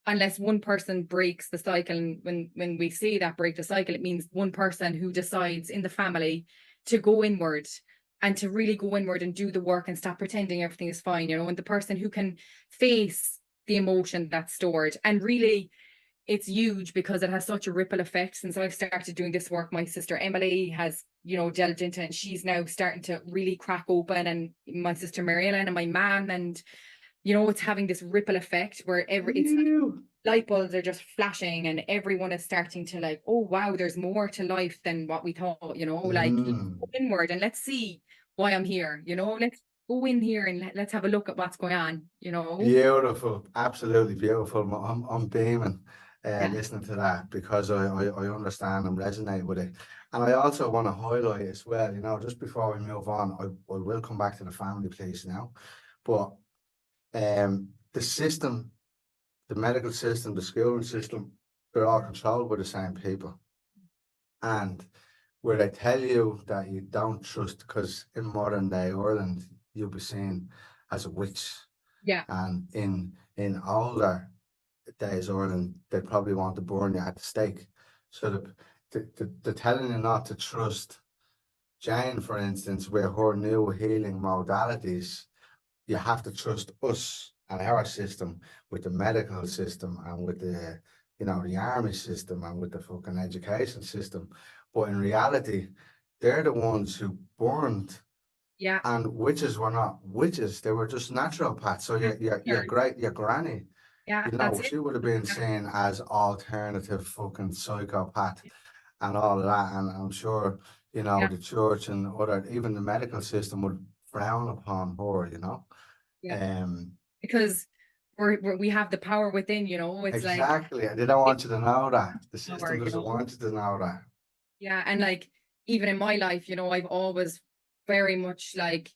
unless one person breaks the cycle, and when we say that break the cycle, it means one person who decides in the family to go inward and to really go inward and do the work and stop pretending everything is fine, and the person who can face the emotion that's stored. And really, it's huge because it has such a ripple effect. Since I've started doing this work, my sister Emily has, delved into it, and she's now starting to really crack open, and my sister Mariella and my mom, and it's having this ripple effect where it's like Ew. light bulbs are just flashing, and everyone is starting to like, oh wow, there's more to life than what we thought, like let's Mm. go inward and let's see why I'm here, let's go in here and let's have a look at what's going on. Beautiful, absolutely beautiful. I'm beaming Yeah, listening to that because I understand and resonate with it. And I also want to highlight as well, just before we move on, I will come back to the family place now. But the system, the medical system, the schooling system, they're all controlled by the same people. And where they tell you that you don't trust, because in modern day Ireland, you'll be seen as a witch. yeah, And in older days Ireland, they probably want to burn you at the stake. So they're telling you not to trust Jane, for instance, with her new healing modalities. You have to trust us and our system, with the medical system and with the army system and with the fucking education system. But in reality, they're the ones who burned, yeah, and witches were not witches, they were just naturopaths. So your granny, yeah, that's it. she would have been seen as alternative fucking psychopath and all of that. And I'm sure, Yeah, the church and other, even the medical system would frown upon her. yeah, Um, because we have the power within, it's like exactly. They don't it's want you to know that. The power, system doesn't want you to know that. yeah. And like even in my life, I've always very much like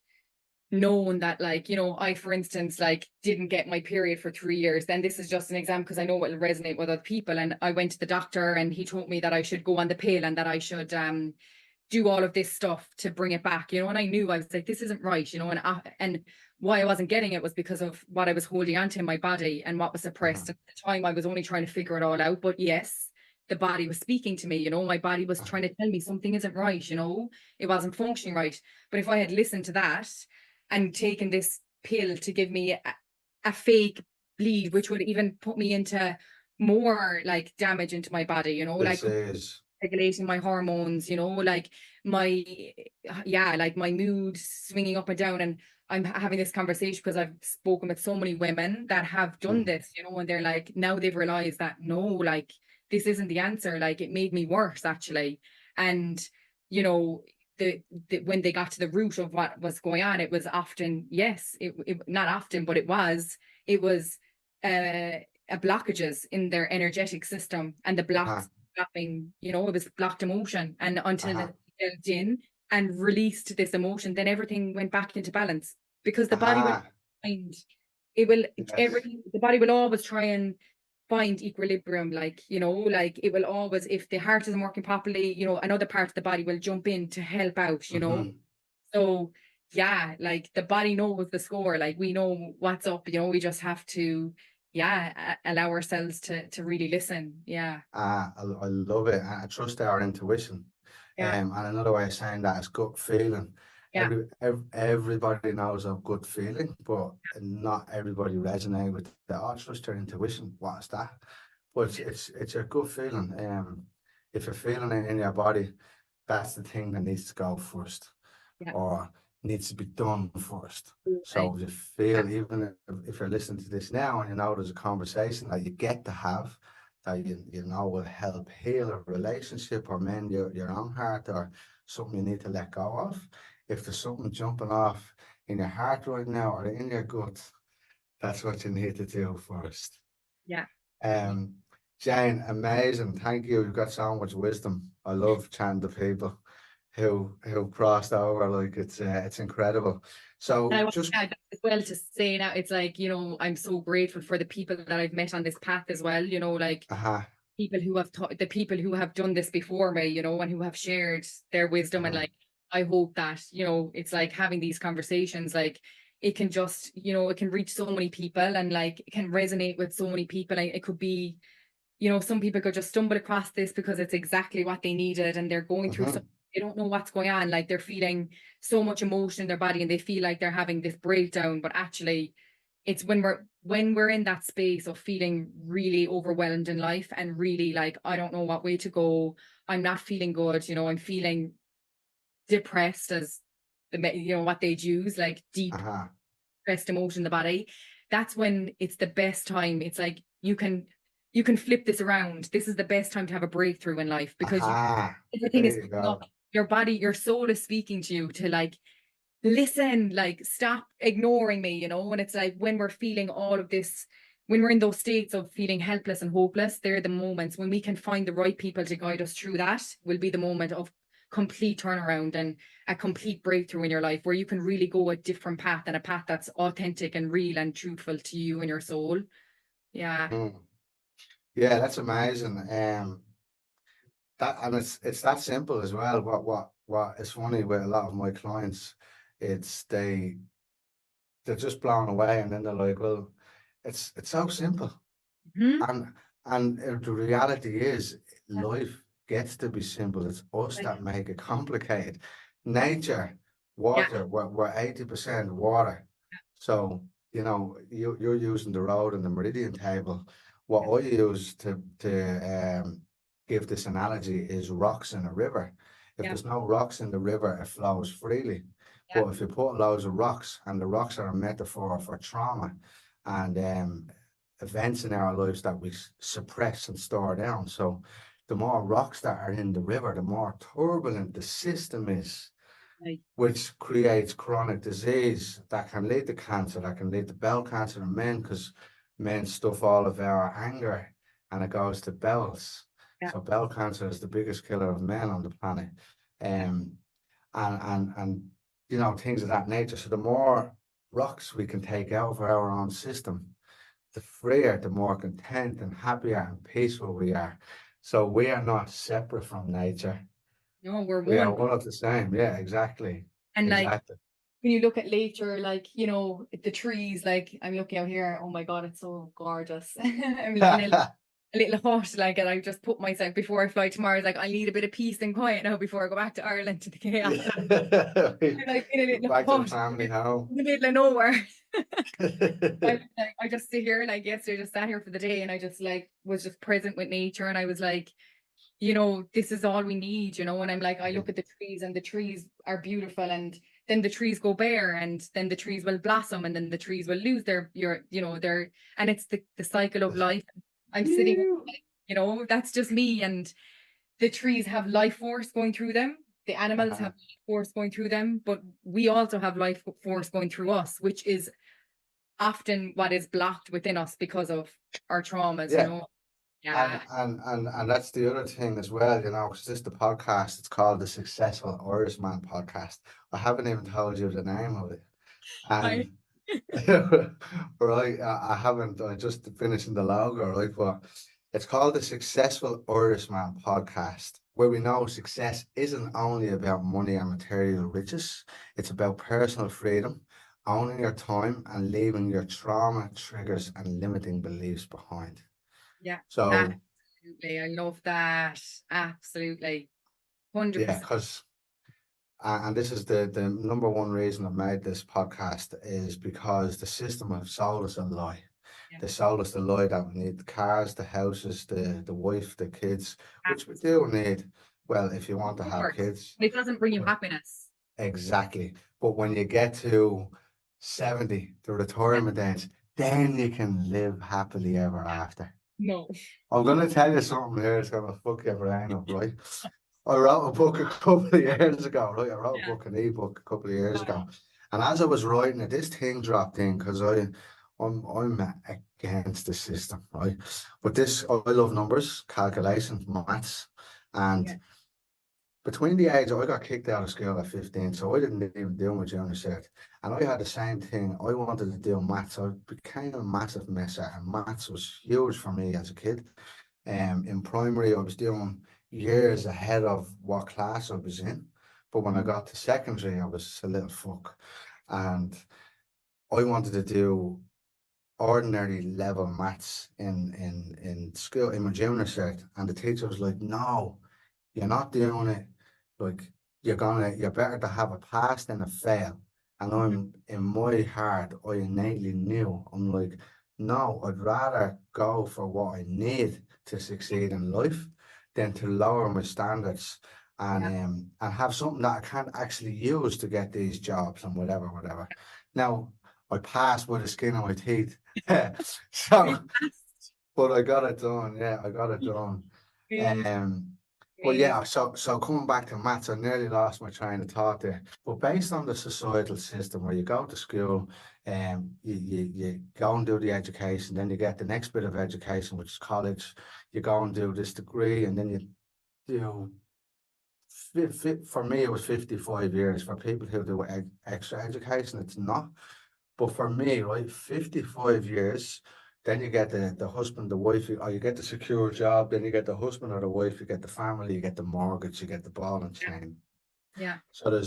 known that, like, I, for instance, like didn't get my period for 3 years. Then this is just an example because I know it will resonate with other people. And I went to the doctor and he told me that I should go on the pill and that I should do all of this stuff to bring it back, and I knew, I was like, this isn't right, and why I wasn't getting it was because of what I was holding onto in my body and what was Uh-huh, suppressed. At the time I was only trying to figure it all out, but yes, the body was speaking to me, my body was uh-huh, trying to tell me something isn't right, it wasn't functioning right. But if I had listened to that and taken this pill to give me a fake bleed, which would even put me into more like damage into my body, like this is. regulating my hormones, like my, yeah, like my mood swinging up and down. And I'm having this conversation because I've spoken with so many women that have done Mm, this, and they're like, now they've realized that no, like this isn't the answer. Like it made me worse actually. And you know, when they got to the root of what was going on, it was often, yes, it not often, but it was uh blockages in their energetic system, and the uh-huh, blocks stopping, it was blocked emotion. And until uh-huh, it delved in and released this emotion, then everything went back into balance, because the body will uh-huh. find, it will, Yes. everything, the body will always try and find equilibrium, like, like it will always, if the heart isn't working properly, another part of the body will jump in to help out. Hmm. So yeah, like the body knows the score, like we know what's up, we just have to, yeah, allow ourselves to really listen. Yeah, I love it. I trust our intuition. yeah, And another way of saying that is gut feeling. yeah, Everybody knows of gut feeling, but not everybody resonate with that. Oh, trust your intuition. What's that? But it's a good feeling. If you're feeling it in your body, that's the thing that needs to go first. yeah, Or needs to be done first. Right. So you feel, even if you're listening to this now and you know there's a conversation that you get to have, that you know will help heal a relationship or mend your own heart, or something you need to let go of. If there's something jumping off in your heart right now or in your gut, that's what you need to do first. Yeah. Um, Jane, amazing. Thank you. You've got so much wisdom. I love chatting to people who crossed over. Like it's incredible. And I So want just to add that as well to say now, it's like, I'm so grateful for the people that I've met on this path as well, like uh-huh, people who have the people who have done this before me, and who have shared their wisdom. And uh-huh, like, I hope that, it's like having these conversations, like it can just, it can reach so many people, and like it can resonate with so many people. Like, it could be, some people could just stumble across this because it's exactly what they needed, and they're going through uh-huh, something, they don't know what's going on. Like, they're feeling so much emotion in their body and they feel like they're having this breakdown. But actually, it's when we're in that space of feeling really overwhelmed in life and really like, I don't know what way to go. I'm not feeling good. I'm feeling depressed, as what they'd use, like deep uh-huh, depressed emotion in the body. That's when it's the best time. It's like you can flip this around. This is the best time to have a breakthrough in life, because uh-huh. everything is There you coming up. go. Your body, your soul is speaking to you to like, listen, like, stop ignoring me. And it's like, when we're feeling all of this, when we're in those states of feeling helpless and hopeless, they're the moments when we can find the right people to guide us through. That will be the moment of complete turnaround and a complete breakthrough in your life, where you can really go a different path, and a path that's authentic and real and truthful to you and your soul. Yeah. Mm. Yeah, that's amazing. That, and it's that simple as well. What is funny with a lot of my clients, it's they're just blown away, and then they're like, well, it's so simple. Hmm. And the reality is, life gets to be simple. It's us Like, that make it complicated. Nature, yeah. water, we're 80% water. So, you're using the road and the meridian table. What I use to give this analogy is rocks in a river. If Yeah. there's no rocks in the river, it flows freely. Yeah. But if you put loads of rocks, and the rocks are a metaphor for trauma and events in our lives that we suppress and store down. So the more rocks that are in the river, the more turbulent the system is, Like, which creates chronic disease that can lead to cancer, that can lead to bowel cancer in men, because men stuff all of our anger and it goes to bowels. yeah. So bowel cancer is the biggest killer of men on the planet. Um, and things of that nature. So the more rocks we can take out of our own system, the freer, the more content and happier and peaceful we are. So we are not separate from nature. No, we're We are one. one of the same. Yeah, exactly. And like, Exactly. when you look at nature, like, the trees, like, I'm looking out here, oh my God, it's so gorgeous. I'm living in a little hut, like, and I just put myself, before I fly tomorrow, like, I need a bit of peace and quiet now before I go back to Ireland to the chaos. Yeah. I'm like in a little Back to the hut family home. in the middle of nowhere. I just sit here, like, yesterday, just sat here for the day, and I just like was just present with nature, and I was like, this is all we need. And I'm like, I Yeah. look at the trees, and the trees are beautiful, and then the trees go bare, and then the trees will blossom, and then the trees will lose their, and it's the cycle of life. I'm sitting, You. that's just me. And the trees have life force going through them. The animals have Uh-huh. life force going through them, but we also have life force going through us, which is often what is blocked within us because of our traumas. Yeah. And, Yeah. and and and that's the other thing as well, 'cause this is the podcast. It's called the Successful Irishman Podcast. I haven't even told you the name of it. I And right, I haven't. I just finishing the logo, right? But it's called the Successful Irishman Podcast, where we know success isn't only about money and material riches. It's about personal freedom, owning your time, and leaving your trauma, triggers, and limiting beliefs behind. Yeah, So absolutely. I love that. Absolutely. yeah, 100%. because and this is the number one reason I made this podcast, is because the system have sold us a lie. Yeah. They sold us the lie that we need the cars, the houses, the wife, the kids, which we Absolutely. do need. Well, if you want to Of have course. kids, But it doesn't bring you but happiness. exactly. But when you get to 70, the retirement age, then you can live happily ever after. No. I'm going to tell you something here that's going to fuck your brain up, right? I wrote a book a couple of years ago, right? I wrote a Yeah. book, an ebook a couple of years ago. And as I was writing it, this thing dropped in because I'm against the system, right? But I love numbers, calculations, maths. And between the age, I got kicked out of school at 15, so I didn't even do my junior cert. And I had the same thing. I wanted to do maths. I became a massive messer, and maths was huge for me as a kid. In primary, I was doing years ahead of what class I was in. But when I got to secondary, I was a little fuck. And I wanted to do ordinary level maths in school, in my junior cert. And the teacher was like, no, you're not doing it. Like, you're better to have a pass than a fail. And I'm, in my heart, I innately knew, I'm like, no, I'd rather go for what I need to succeed in life than to lower my standards and have something that I can't actually use to get these jobs and whatever. Now, I passed with the skin on my teeth. So, but I got it done. Yeah, I got it done. Um, but yeah, so coming back to maths, I nearly lost my train of thought there. But based on the societal system where you go to school, you go and do the education, then you get the next bit of education, which is college. You go and do this degree, and then you do. For me, it was 55 years. For people who do extra education, it's not. But for me, right, 55 years, then you get the husband, the wife, or you get the secure job, then you get the husband or the wife, you get the family, you get the mortgage, you get the ball and chain. Yeah. So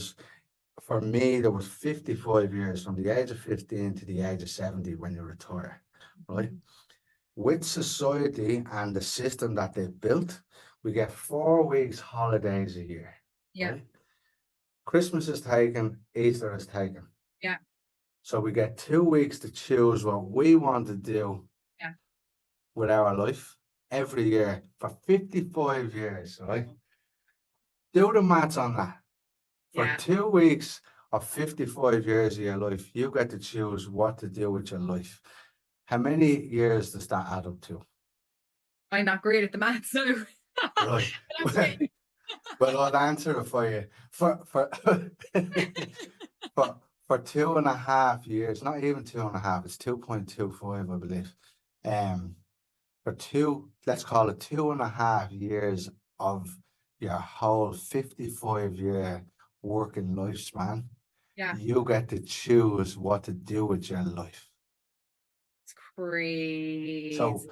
for me, there was 55 years from the age of 15 to the age of 70 when you retire, right? With society and the system that they've built, we get 4 weeks holidays a year, Yeah. right? Christmas is taken, Easter is taken. Yeah. So we get 2 weeks to choose what we want to do with our life every year for 55 years, right? Do the maths on that. For Yeah. 2 weeks of 55 years of your life, you get to choose what to do with your life. How many years does that add up to? I'm not great at the maths, so Right. Well, I'll answer it for you. For for 2.5 years, not even 2.5, it's 2.25, I believe. For let's call it 2.5 years of your whole 55-year working lifespan, you get to choose what to do with your life. It's crazy. So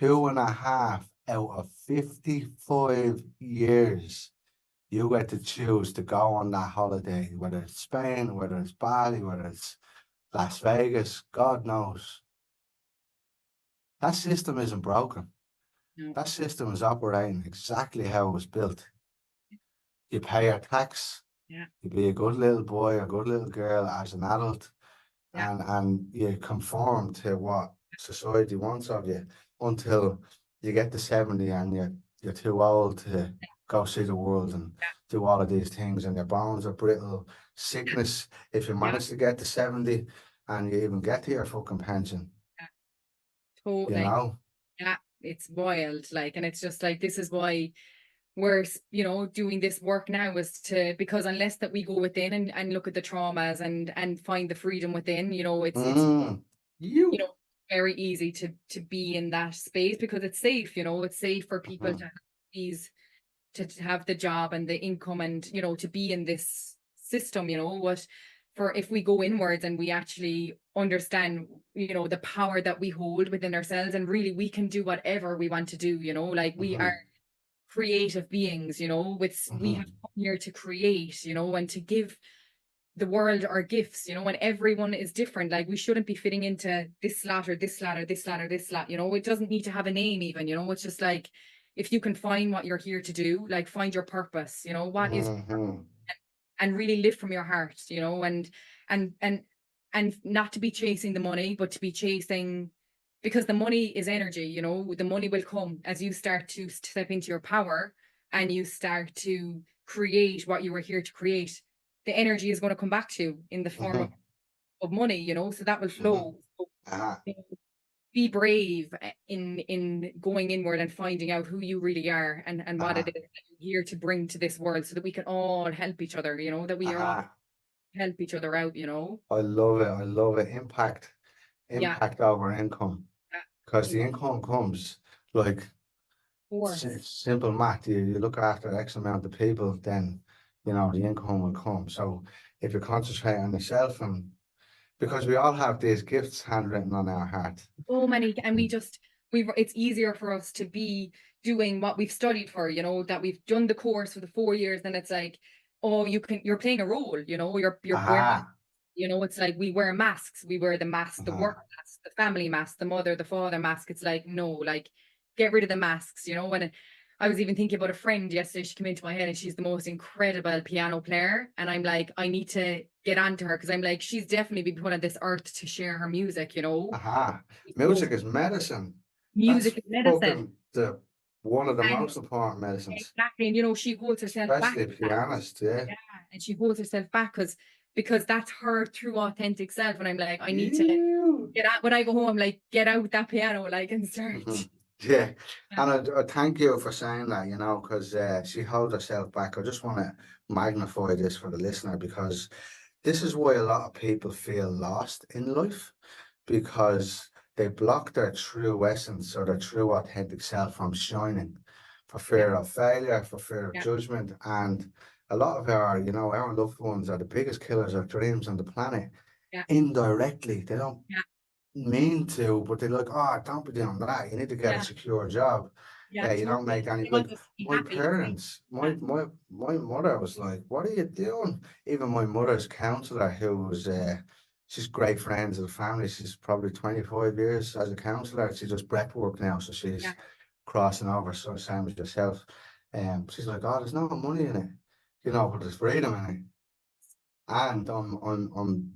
2.5 out of 55 years, you get to choose to go on that holiday, whether it's Spain, whether it's Bali, whether it's Las Vegas, God knows. That system isn't broken. No. That system is operating exactly how it was built. You pay your tax. Yeah. You be a good little boy or good little girl as an adult, and you conform to what society wants of you until you get to 70 and you're too old to go see the world and do all of these things, and your bones are brittle. Sickness, if you manage to get to 70 and you even get to your fucking pension, Totally. you know. Yeah, it's wild. Like, and it's just like, this is why we're, doing this work now, is because unless that we go within and look at the traumas and find the freedom within, it's very easy to be in that space because it's safe, it's safe for people to have to have the job and the income and, to be in this system, but if we go inwards and we actually understand, the power that we hold within ourselves, and really we can do whatever we want to do, like we are creative beings, we have come here to create, and to give the world our gifts, and everyone is different. Like, we shouldn't be fitting into this slot or this slot or this slot or this slot, it doesn't need to have a name even, it's just like, if you can find what you're here to do, like find your purpose, what is, and really live from your heart, and not to be chasing the money, but to be chasing, because the money is energy, the money will come as you start to step into your power and you start to create what you were here to create. the energy is going to come back to you in the form Mm-hmm. of money, you know, so that will Mm-hmm. flow. So, Uh-huh. you know, be brave in going inward and finding out who you really are and what it Uh-huh. is that you're here to bring to this world so that we can all help each other, you know, that we are all Uh-huh. help each other out, you know. I love it. I love it. Yeah, Impact over income. yeah, Because in the income comes like course. simple math. You look after X amount of people, then the income will come. So if you concentrate on yourself, and because we all have these gifts handwritten on our heart. So many, and we Mm. just we've it's easier for us to be doing what we've studied for, you know, that we've done the course for the 4 years, and it's like, oh, you're playing a role, you know, you're wearing, Aha. you know, it's like we wear masks, we wear the mask, the work Aha. mask, the family mask, the mother, the father mask. It's like, no, like get rid of the masks, you know. When I was even thinking about a friend yesterday, she came into my head and she's the most incredible piano player. And I'm like, I need to get onto her because I'm like, she's definitely been put on this earth to share her music, you know. Aha. So Music is medicine. That's music is medicine. fucking the one of the And most important medicines, exactly, and you know, she holds herself back. especially pianists. Yeah. Yeah, and she holds herself back because that's her true authentic self. And I'm like, I need to You. get out when I go home, I'm like, get out that piano, like, and start. Mhm. Yeah, Yeah, and I thank you for saying that, because she held herself back. I just want to magnify this for the listener because this is why a lot of people feel lost in life because they block their true essence or their true authentic self from shining for yeah, fear of failure, for fear of yeah, judgment. And a lot of our loved ones are the biggest killers of dreams on the planet yeah, indirectly. They don't yeah, mean to, but they're like, oh, don't be doing that. You need to get a yeah, secure job. yeah, You don't totally. make any They like want us to be my happy. parents, Yeah, my mother was like, what are you doing? Even my mother's counselor, who was she's great friends of the family. She's probably 25 years as a counselor. She does breath work now, so yeah, she's crossing over, so same as yourself. She's like, oh, there's no money in it, but there's freedom in it. And I'm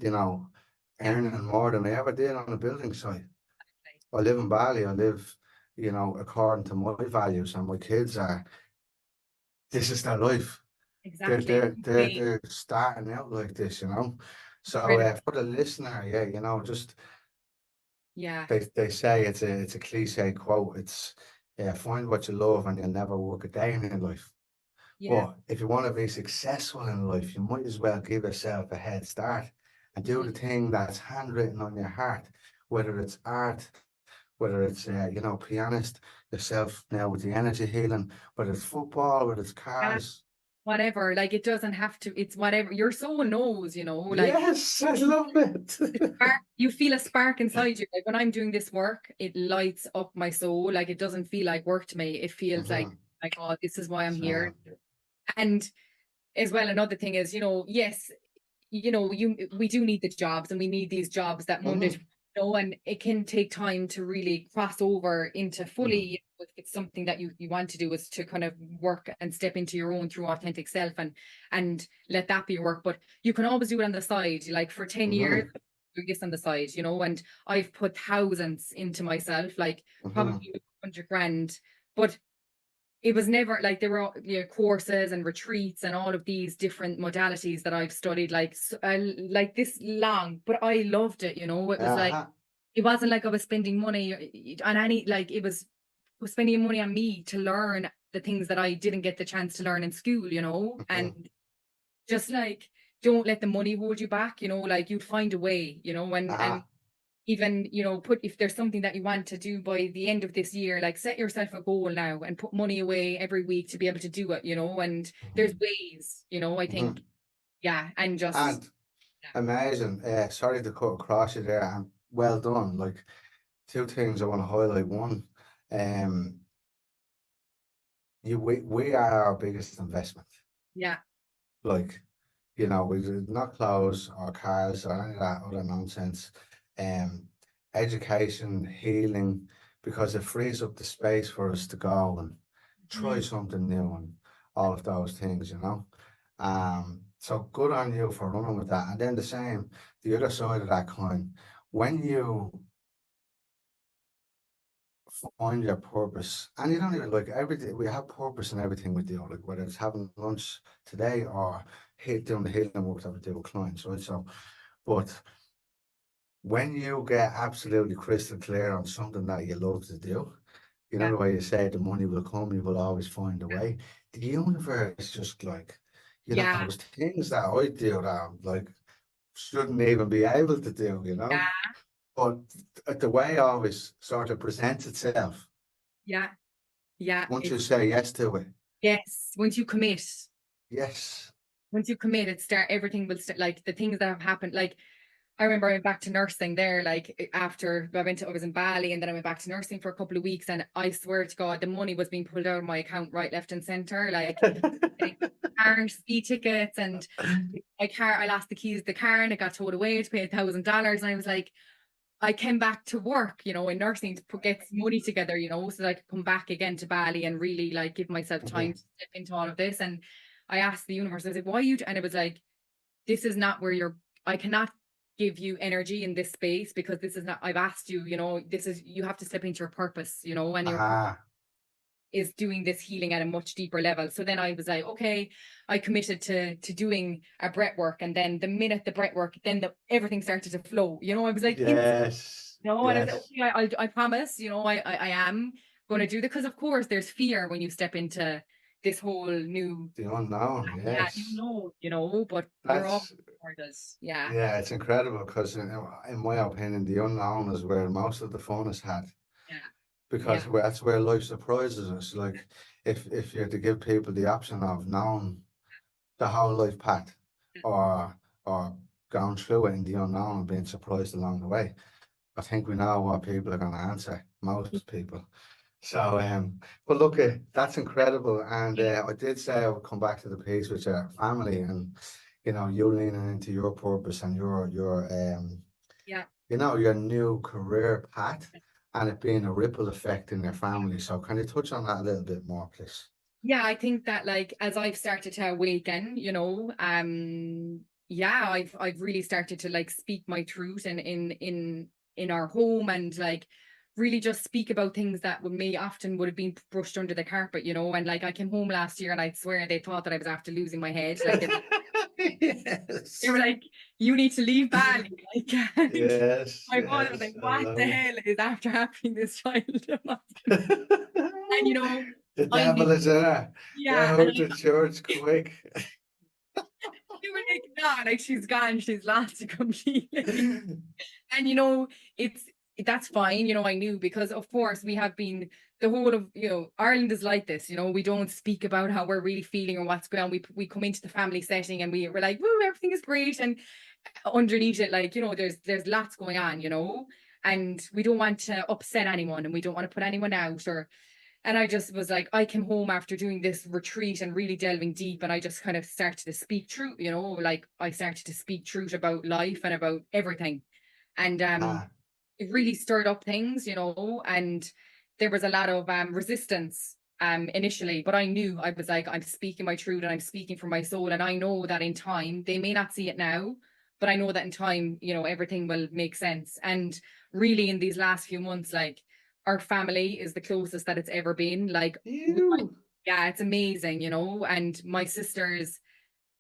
yeah, earning more than I ever did on a building site. exactly. I live in Bali. I live, according to my values, and my kids this is their life. They're Exactly. they're they're Okay. they're starting out like this. So Incredible. for the listener, yeah, just Yeah, they say it's a cliche quote. It's find what you love and you'll never work a day in your life. yeah, But if you want to be successful in life, you might as well give yourself a head start and do yeah. the thing that's handwritten on your heart, whether it's art, whether it's pianist, yourself now with the energy healing, whether it's football, whether it's Yeah, cars. whatever. Like it doesn't have to. It's whatever your soul knows. You know, like Yes, I love it. you feel a spark inside you. Like when I'm doing this work, it lights up my soul. Like it doesn't feel like work to me. It feels hmm like, oh, this is why I'm here. Same. And as well, another thing is, you know, yes, you know, we do need the jobs and we need these jobs that Monday to hmm and it can take time to really cross over into hmm fully if it's something that you want to do is to kind of work and step into your own true authentic self and let that be your work. But you can always do it on the side, like for 10 years hmm do this on the side, you know, and I've put thousands into myself, like hmm probably 100 grand. But it was never like there were courses and retreats and all of these different modalities that I've studied like this long, but I loved it. You know, it was like Uh-huh. it wasn't like I was spending money on any like it was spending money on me to learn the things that I didn't get the chance to learn in school. You know, hmm and just like don't let the money hold you back. You know, like you'd find a way. You know, and Uh-huh. even put if there's something that you want to do by the end of this year, like set yourself a goal now and put money away every week to be able to do it, and there's hmm ways, I think. hmm Yeah, and just And amazing. Sorry to cut across you there, and well done. Like two things I want to highlight. One, um, we are our biggest investment. yeah, Like, we did not clothes or cars or any of that other nonsense. Um, Education, healing, because it frees up the space for us to go and try mhm, something new and all of those things. So good on you for running with that. And then the other side of that coin, when you find your purpose, and you don't even like everything, we have purpose in everything we do, like whether it's having lunch today or doing the healing work that we do with clients, right? So, but when you get absolutely crystal clear on something that you love to do, you know Yeah. the way you say the money will come, you will always find a way. The universe just like, Yeah. there's things that I do that I'm like shouldn't even be able to do, Yeah. But the way it always sort of presents itself, Yeah. Yeah. once you It's say yes to it, yes. yes. Once you commit, everything will start, like the things that have happened. Like I remember I went back to nursing there, like after I was in Bali and then I went back to nursing for a couple of weeks. And I swear to God, the money was being pulled out of my account right, left, and center. Like getting car ski tickets and my car, I lost the keys to the car and it got towed away to pay $1,000. And I was like, I came back to work, in nursing to get money together, so that I could come back again to Bali and really like give myself time Mhm. to step into all of this. And I asked the universe, I was like, why you? And it was like, this is not where I cannot give you energy in this space because this is not, I've asked you, you have to step into your purpose, and your purpose Ah, is doing this healing at a much deeper level. So then I was like, okay, I committed to doing a breath work. And then the minute the breath work, then everything started to flow, I was like, yes, and I was like, yes. okay, I promise, I am going to do that. Because of course there's fear when you step into this whole new, The unknown, yeah, yes. but we're all That's this. Yeah. Yeah, it's incredible because in my opinion, the unknown is where most of the fun is had Yeah. because Yeah. that's where life surprises us. Like if you're to give people the option of knowing the whole life path or or going through it in the unknown and being surprised along the way, I think we know what people are going to answer. Most people. So, but look, that's incredible. And I did say I would come back to the piece with your family and, you leaning into your purpose and Yeah. your new career path and it being a ripple effect in your family. So can you touch on that a little bit more, please? Yeah, I think that like as I've started to awaken, yeah, I've really started to like speak my truth in our home and like really just speak about things that would have been brushed under the carpet, and like I came home last year and I swear they thought that I was after losing my head. Like they were Yes. like, you need to leave Bali. Like, Yes, my father was yes, like, I what the love it. hell is after happening this child? And The I knew, devil is in her. Get yeah, and out to church quick. you were like, no, like she's gone, she's lost completely. And it's that's fine, I knew because of course we have been the whole of Ireland is like this, we don't speak about how we're really feeling or what's going on. We come into the family setting and we're like, woo, everything is great. And underneath it, like, there's lots going on, and we don't want to upset anyone and we don't want to put anyone out or and I just was like, I came home after doing this retreat and really delving deep, and I just kind of started to speak truth, like I started to speak truth about life and about everything. And Ah, it really stirred up things, and there was a lot of resistance initially, but I knew I was like, I'm speaking my truth and I'm speaking from my soul. And I know that in time, they may not see it now, but I know that in time, everything will make sense. And really in these last few months, like our family is the closest that it's ever been. Like you. yeah, it's amazing, and my sisters,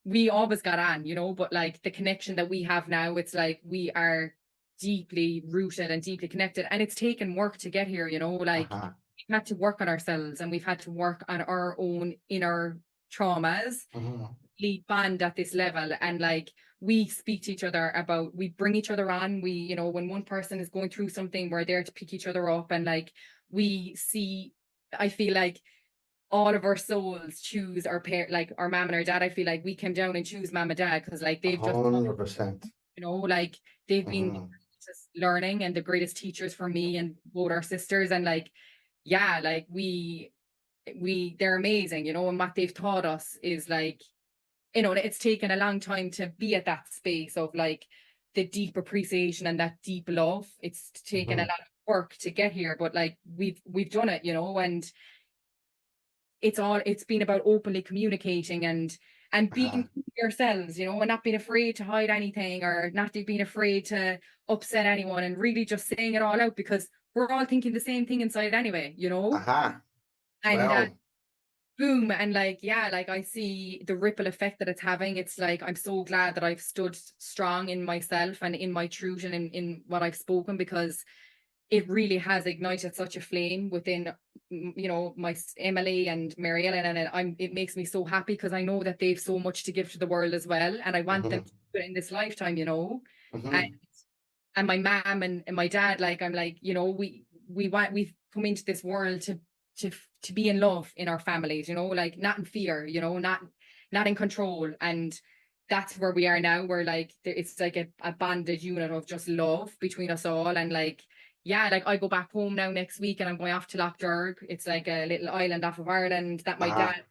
we always got on, but like the connection that we have now, it's like we are deeply rooted and deeply connected. And it's taken work to get here, like Uh-huh. we've had to work on ourselves and we've had to work on our own inner traumas, Mhm. really bond at this level. And like we speak to each other about, we bring each other on. We, when one person is going through something, we're there to pick each other up. And like we see, I feel like all of our souls choose our pair, like our mom and our dad. I feel like we came down and choose mom and dad because like they've just, 100%. like they've been the Mhm. greatest learning and the greatest teachers for me and both our sisters. And like, yeah, like they're amazing, and what they've taught us is like, it's taken a long time to be at that space of like the deep appreciation and that deep love. It's taken a Mhm. lot of work to get here, but like we've done it, and it's been about openly communicating and Uh-huh. being yourselves, and not being afraid to hide anything or not being afraid to upset anyone and really just saying it all out because we're all thinking the same thing inside anyway, Uh-huh. and Well. boom. And like, yeah, like I see the ripple effect that it's having. It's like, I'm so glad that I've stood strong in myself and in my truth and in what I've spoken, because it really has ignited such a flame within, my Emily and Mary Ellen, and it makes me so happy because I know that they've so much to give to the world as well, and I want them Hmm. to do it in this lifetime, and Hmm. my mom and my dad, like I'm like, we've come into this world to to be in love in our families, like not in fear, not in control, and that's where we are now. We're like, it's like a bonded unit of just love between us all, and like, yeah, like I go back home now next week, and I'm going off to Lough. It's like a little island off of Ireland that my Uh-huh. dad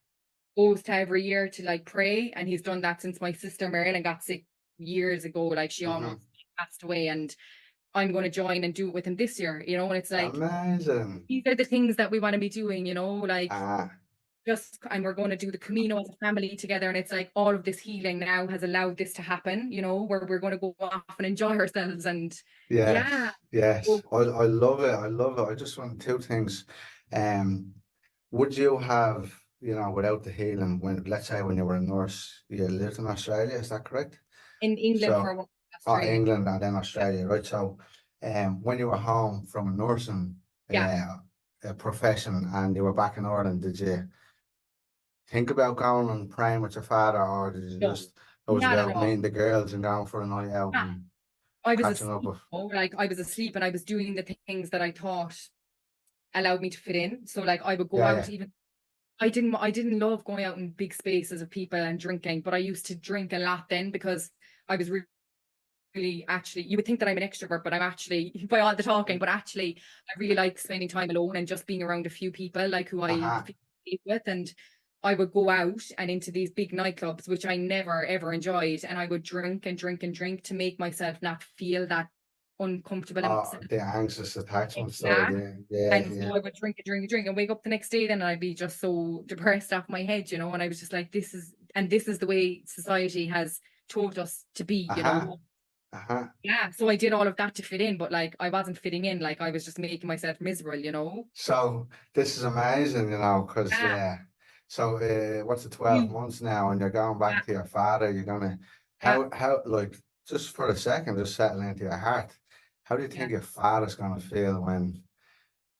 goes to every year to like pray, and he's done that since my sister Marilyn got sick years ago. Like she Hmm. almost passed away, and I'm going to join and do it with him this year. And it's like Amazing. these are the things that we want to be doing. Like Uh, just, and we're going to do the Camino as a family together, and it's like all of this healing now has allowed this to happen. Where we're going to go off and enjoy ourselves, and yeah. yes, yes. Oh, I love it. I love it. I just want two things. Um, would you have, without the healing, when, let's say when you were a nurse, you lived in Australia, is that correct? in England for So, a while, Australia. England and then Yeah, Australia, right? So, when you were home from a nursing yeah. profession and you were back in Ireland, did you think about going and praying with your father, or did you No, just, it was not at about all. meeting the girls and going for a night out Nah. and I was catching up asleep. with? Like I was asleep, and I was doing the things that I thought allowed me to fit in. So like I would go Yeah, out, yeah. even I didn't love going out in big spaces of people and drinking, but I used to drink a lot then because I was really, actually, you would think that I'm an extrovert, but I'm actually, by all the talking, but actually I really like spending time alone and just being around a few people like who I Uh-huh. feel safe with. And I would go out and into these big nightclubs, which I never ever enjoyed, and I would drink and drink and drink to make myself not feel that uncomfortable and The anxious attachment side, yeah. yeah, yeah, And yeah. so I would drink and drink and drink and wake up the next day then, and I'd be just so depressed off my head, and I was just like, this is the way society has told us to be, Uh-huh. Uh-huh. yeah. So I did all of that to fit in, but like I wasn't fitting in, like I was just making myself miserable. So this is amazing, because Yeah, so what's it, 12 you, months now, and you're going yeah, back to your father, you're gonna, yeah, how like, just for a second, just settling into your heart, how do you yeah. think your father's gonna feel when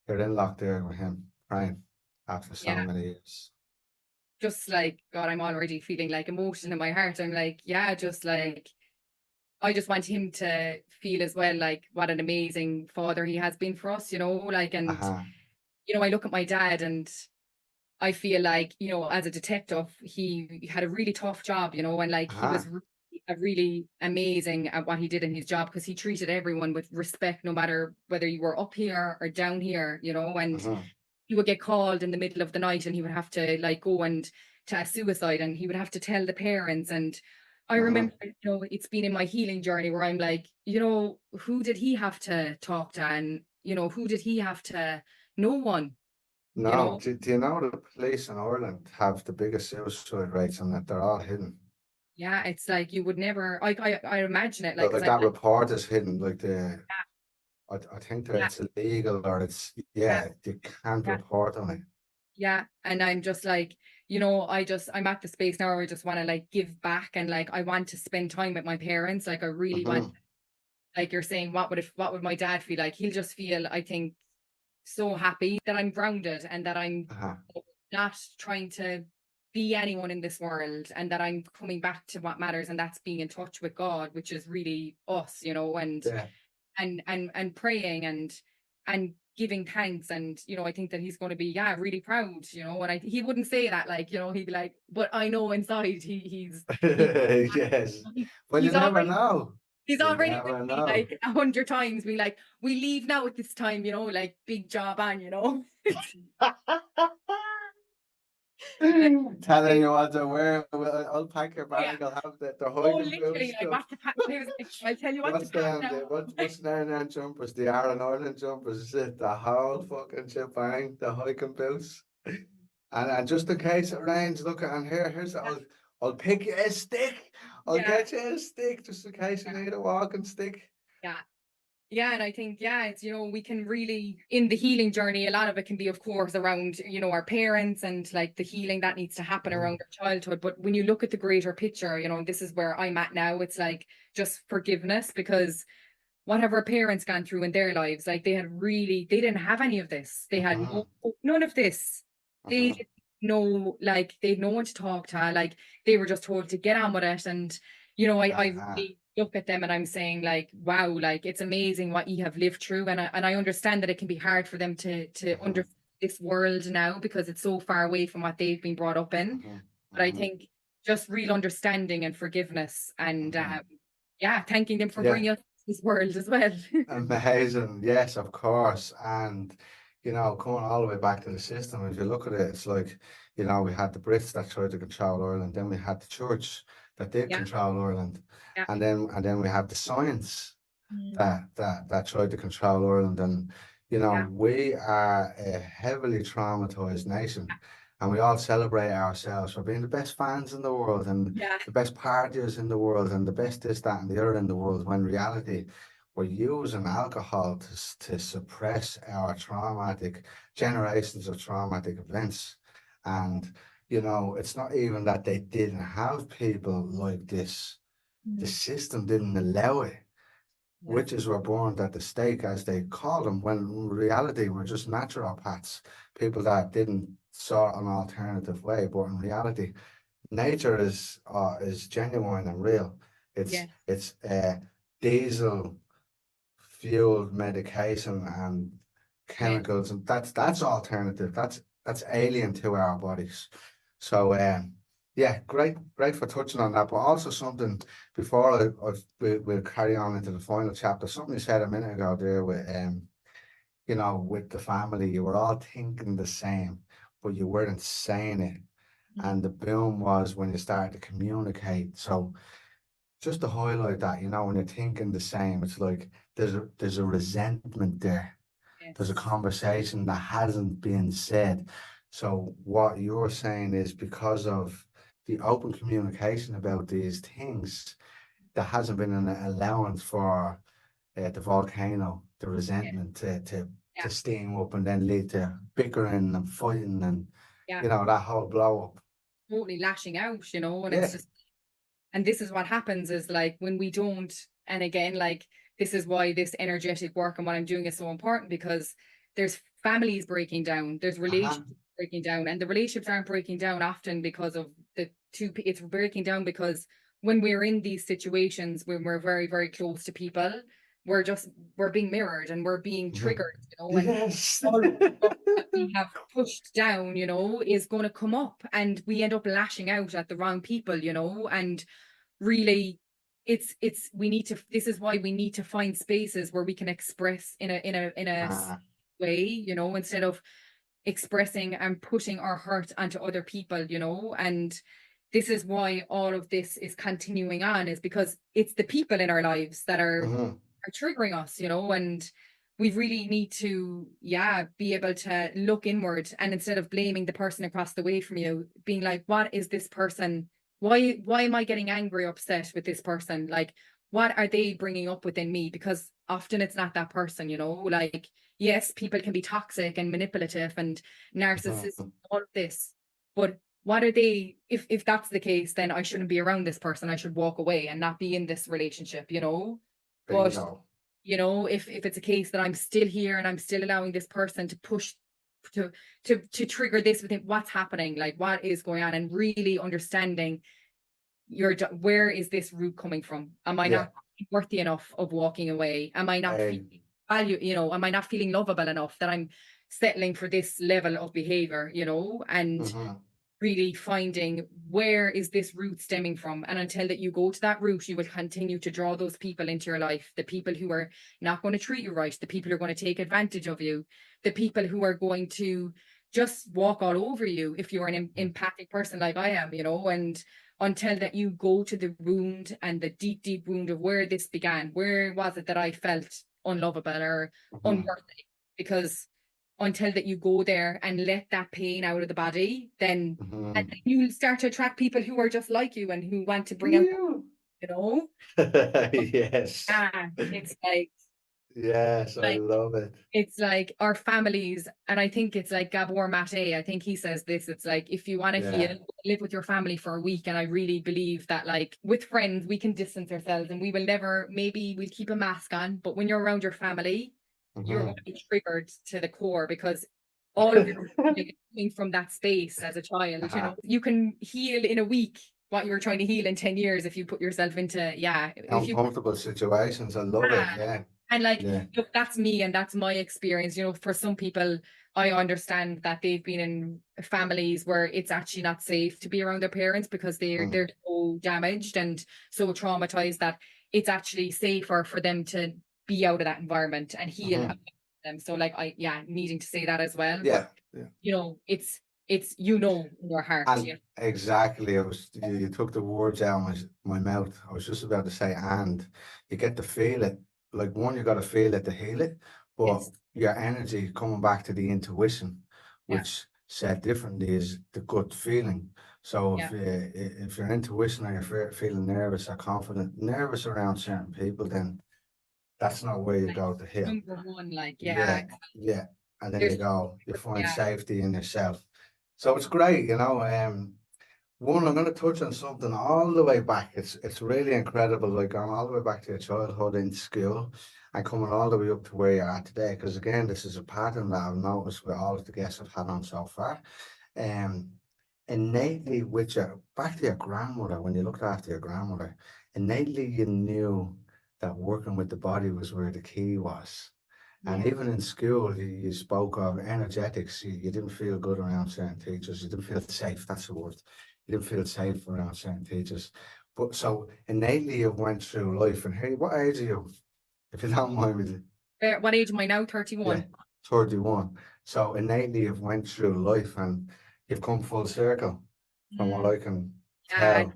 you're in locked there with him praying after so Yeah. many years? Just like, God, I'm already feeling like emotion in my heart. I'm like, yeah, just like I just want him to feel as well like what an amazing father he has been for us, like, and Uh-huh. I look at my dad, and I feel like, as a detective, he had a really tough job, and like he Uh-huh. was really amazing at what he did in his job, because he treated everyone with respect, no matter whether you were up here or down here, and Uh-huh. he would get called in the middle of the night, and he would have to like go and to a suicide, and he would have to tell the parents. And I Uh-huh. remember, it's been in my healing journey where I'm like, who did he have to talk to? And, who did he have to? No one, you No, know? do you know the police in Ireland have the biggest suicide rates and that they're all hidden? Yeah, it's like you would never. I imagine it like, because Like I'm that like, report is hidden, like I think that yeah, it's illegal, or it's, yeah, yeah, you can't yeah, report on it. yeah. And I'm just like, I'm at the space now where I just want to like give back, and like I want to spend time with my parents. Like I really want, Hmm. like you're saying, what would my dad feel like? He'll just feel, I think, so happy that I'm grounded, and that I'm Uh-huh. not trying to be anyone in this world, and that I'm coming back to what matters, and that's being in touch with God, which is really us, and Yeah. and praying, and giving thanks. And I think that he's going to be, yeah, really proud, and he wouldn't say that, like, he'd be like, but I know inside he Yes. Well, you he's never already know. he's You already with never me know. like 100 times, be like, we leave now at this time, like big job on, and Telling like, you what to wear. Well, I'll pack your oh yeah, bag. I'll have the oh hiking boots literally, like stuff. what to pack. He was like, I'll tell you what to What's pack down now. there? What's down there jumpers? The Iron Ireland jumpers. Is it the whole fucking shebang? The hiking boots. And just in case it rains, look, and here's I'll pick you a stick. I'll Yeah, get you a stick just in case you yeah, need a walking stick. yeah. Yeah, and I think, yeah, it's, we can really, in the healing journey, a lot of it can be, of course, around, our parents and like the healing that needs to happen Mhm, around our childhood. But when you look at the greater picture, this is where I'm at now. It's like just forgiveness, because what have our parents gone through in their lives? Like they didn't have any of this. They had mhm, none of this. They mhm, didn't know, like, they had no one to talk to. Like, they were just told to get on with it. And, I uh-huh, really look at them and I'm saying, like, wow, like, it's amazing what you have lived through. And I understand that it can be hard for them to mhm, understand this world now, because it's so far away from what they've been brought up in. mhm, But I mhm, think just real understanding and forgiveness, and mhm. yeah, thanking them for Yeah. bringing us this world as well. Amazing. Yes, of course. And, coming all the way back to the system, if you look at it, it's like, we had the Brits that tried to control Ireland, then we had the church that did Yeah, control Ireland, yeah, and then we have the science mm, that tried to control Ireland. And, yeah, we are a heavily traumatized nation. And we all celebrate ourselves for being the best fans in the world and yeah, the best partiers in the world and the best this, that, and the other in the world, when in reality, we're using alcohol to suppress our traumatic generations of traumatic events. And, it's not even that they didn't have people like this. The mm, system didn't allow it. yeah, Witches were burned at the stake, as they call them, when in reality were just naturopaths, people that didn't saw an alternative way. But in reality, nature is genuine and real. It's yeah, it's diesel fueled medication and yeah. chemicals, and that's alternative. That's alien to our bodies. So yeah, great for touching on that. But also something before we'll carry on into the final chapter. Something you said a minute ago there with with the family, you were all thinking the same, but you weren't saying it. Mm, And the boom was when you started to communicate. So just to highlight that, when you're thinking the same, it's like there's a resentment there. There's a yes, conversation that hasn't been said. So what you're saying is, because of the open communication about these things, there hasn't been an allowance for the volcano, the yeah, resentment to yeah, steam up and then lead to bickering and fighting and yeah. that whole blow up. Totally lashing out, and it's Yeah. just, and this is what happens is, like, when we don't, and again, like, this is why this energetic work and what I'm doing is so important, because there's families breaking down, there's Uh-huh. relationships breaking down, and the relationships aren't breaking down often because of it's breaking down because when we're in these situations, when we're very, very close to people, we're just, we're being mirrored and we're being Mhm. triggered, and Yes. all of the stuff that we have pushed down, is going to come up, and we end up lashing out at the wrong people, and really, it's we need to, this is why we need to find spaces where we can express in a Uh, way, instead of expressing and putting our hurt onto other people, and this is why all of this is continuing on, is because it's the people in our lives that mhm, are triggering us, and we really need to, yeah, be able to look inward, and instead of blaming the person across the way from you, being like, what is this person? Why am I getting angry, upset with this person? Like, what are they bringing up within me? Because often it's not that person, like, yes, people can be toxic and manipulative and narcissistic, mhm. all of this, but what are they, if that's the case, then I shouldn't be around this person. I should walk away and not be in this relationship, but Bingo. if it's a case that I'm still here and I'm still allowing this person to push to to trigger this within, what's happening, like, what is going on, and really understanding where is this root coming from? Am I Yeah. not worthy enough of walking away? Am I not Hey. feeling value? Am I not feeling lovable enough that I'm settling for this level of behavior? And Mhm, really finding where is this root stemming from, and until that you go to that root, you will continue to draw those people into your life, the people who are not going to treat you right, the people who are going to take advantage of you, the people who are going to just walk all over you if you're an empathic person like I am, and until that you go to the wound, and the deep, deep wound of where this began, where was it that I felt unlovable or mhm, unworthy, because until that you go there and let that pain out of the body, then and mhm. you'll start to attract people who are just like you and who want to bring out, Ew. you know. Yes. Yeah, it's like, Yes, I Like, love it. it's like our families, and I think it's like Gabor Mate, I think he says this, it's like, if you want to Yeah. heal, live with your family for a week. And I really believe that, like, with friends, we can distance ourselves and we will never, maybe we'll keep a mask on, but when you're around your family, you're going Mhm. to be triggered to the core because all of your healing is coming from that space as a child. You Uh-huh. know, you can heal in a week what you're trying to heal in 10 years if you put yourself into, yeah, if you, Uncomfortable situations. I love it. yeah. Yeah. And like, Yeah. look, that's me and that's my experience. You know, for some people, I understand that they've been in families where it's actually not safe to be around their parents because Mm. they're so damaged and so traumatized that it's actually safer for them to be out of that environment and heal Mhm. them. So like yeah, needing to say that as well. But Yeah. Yeah. you know, it's in your heart, you And know. exactly, you took the words out of my mouth. I was just about to say, and you get to feel it. Like one, you got to feel it to heal it, but Yes. your energy coming back to the intuition, Yeah. which said differently is the gut feeling. So Yeah. if your intuition or you're feeling nervous or confident, nervous around certain people, then that's not where you Like, go to heal. number one, like, yeah, Yeah, yeah. And then there's, you find yeah, safety in yourself. So it's great, you know. One, I'm going to touch on something all the way back. It's really incredible, like going all the way back to your childhood in school and coming all the way up to where you're at today. Because again, this is a pattern that I've noticed with all of the guests I've had on so far. Um, innately with your back to your grandmother, when you looked after your grandmother, innately you knew that working with the body was where the key was. And yeah, even in school, you spoke of energetics. You didn't feel good around certain teachers. You didn't feel safe. That's the word. You didn't feel safe around certain teachers. But so innately you went through life. And hey, what age are you? If you don't mind me. What age am I now? Yeah, 31. 31. So innately you've went through life and you've come full circle from what Mm, I can yeah, tell,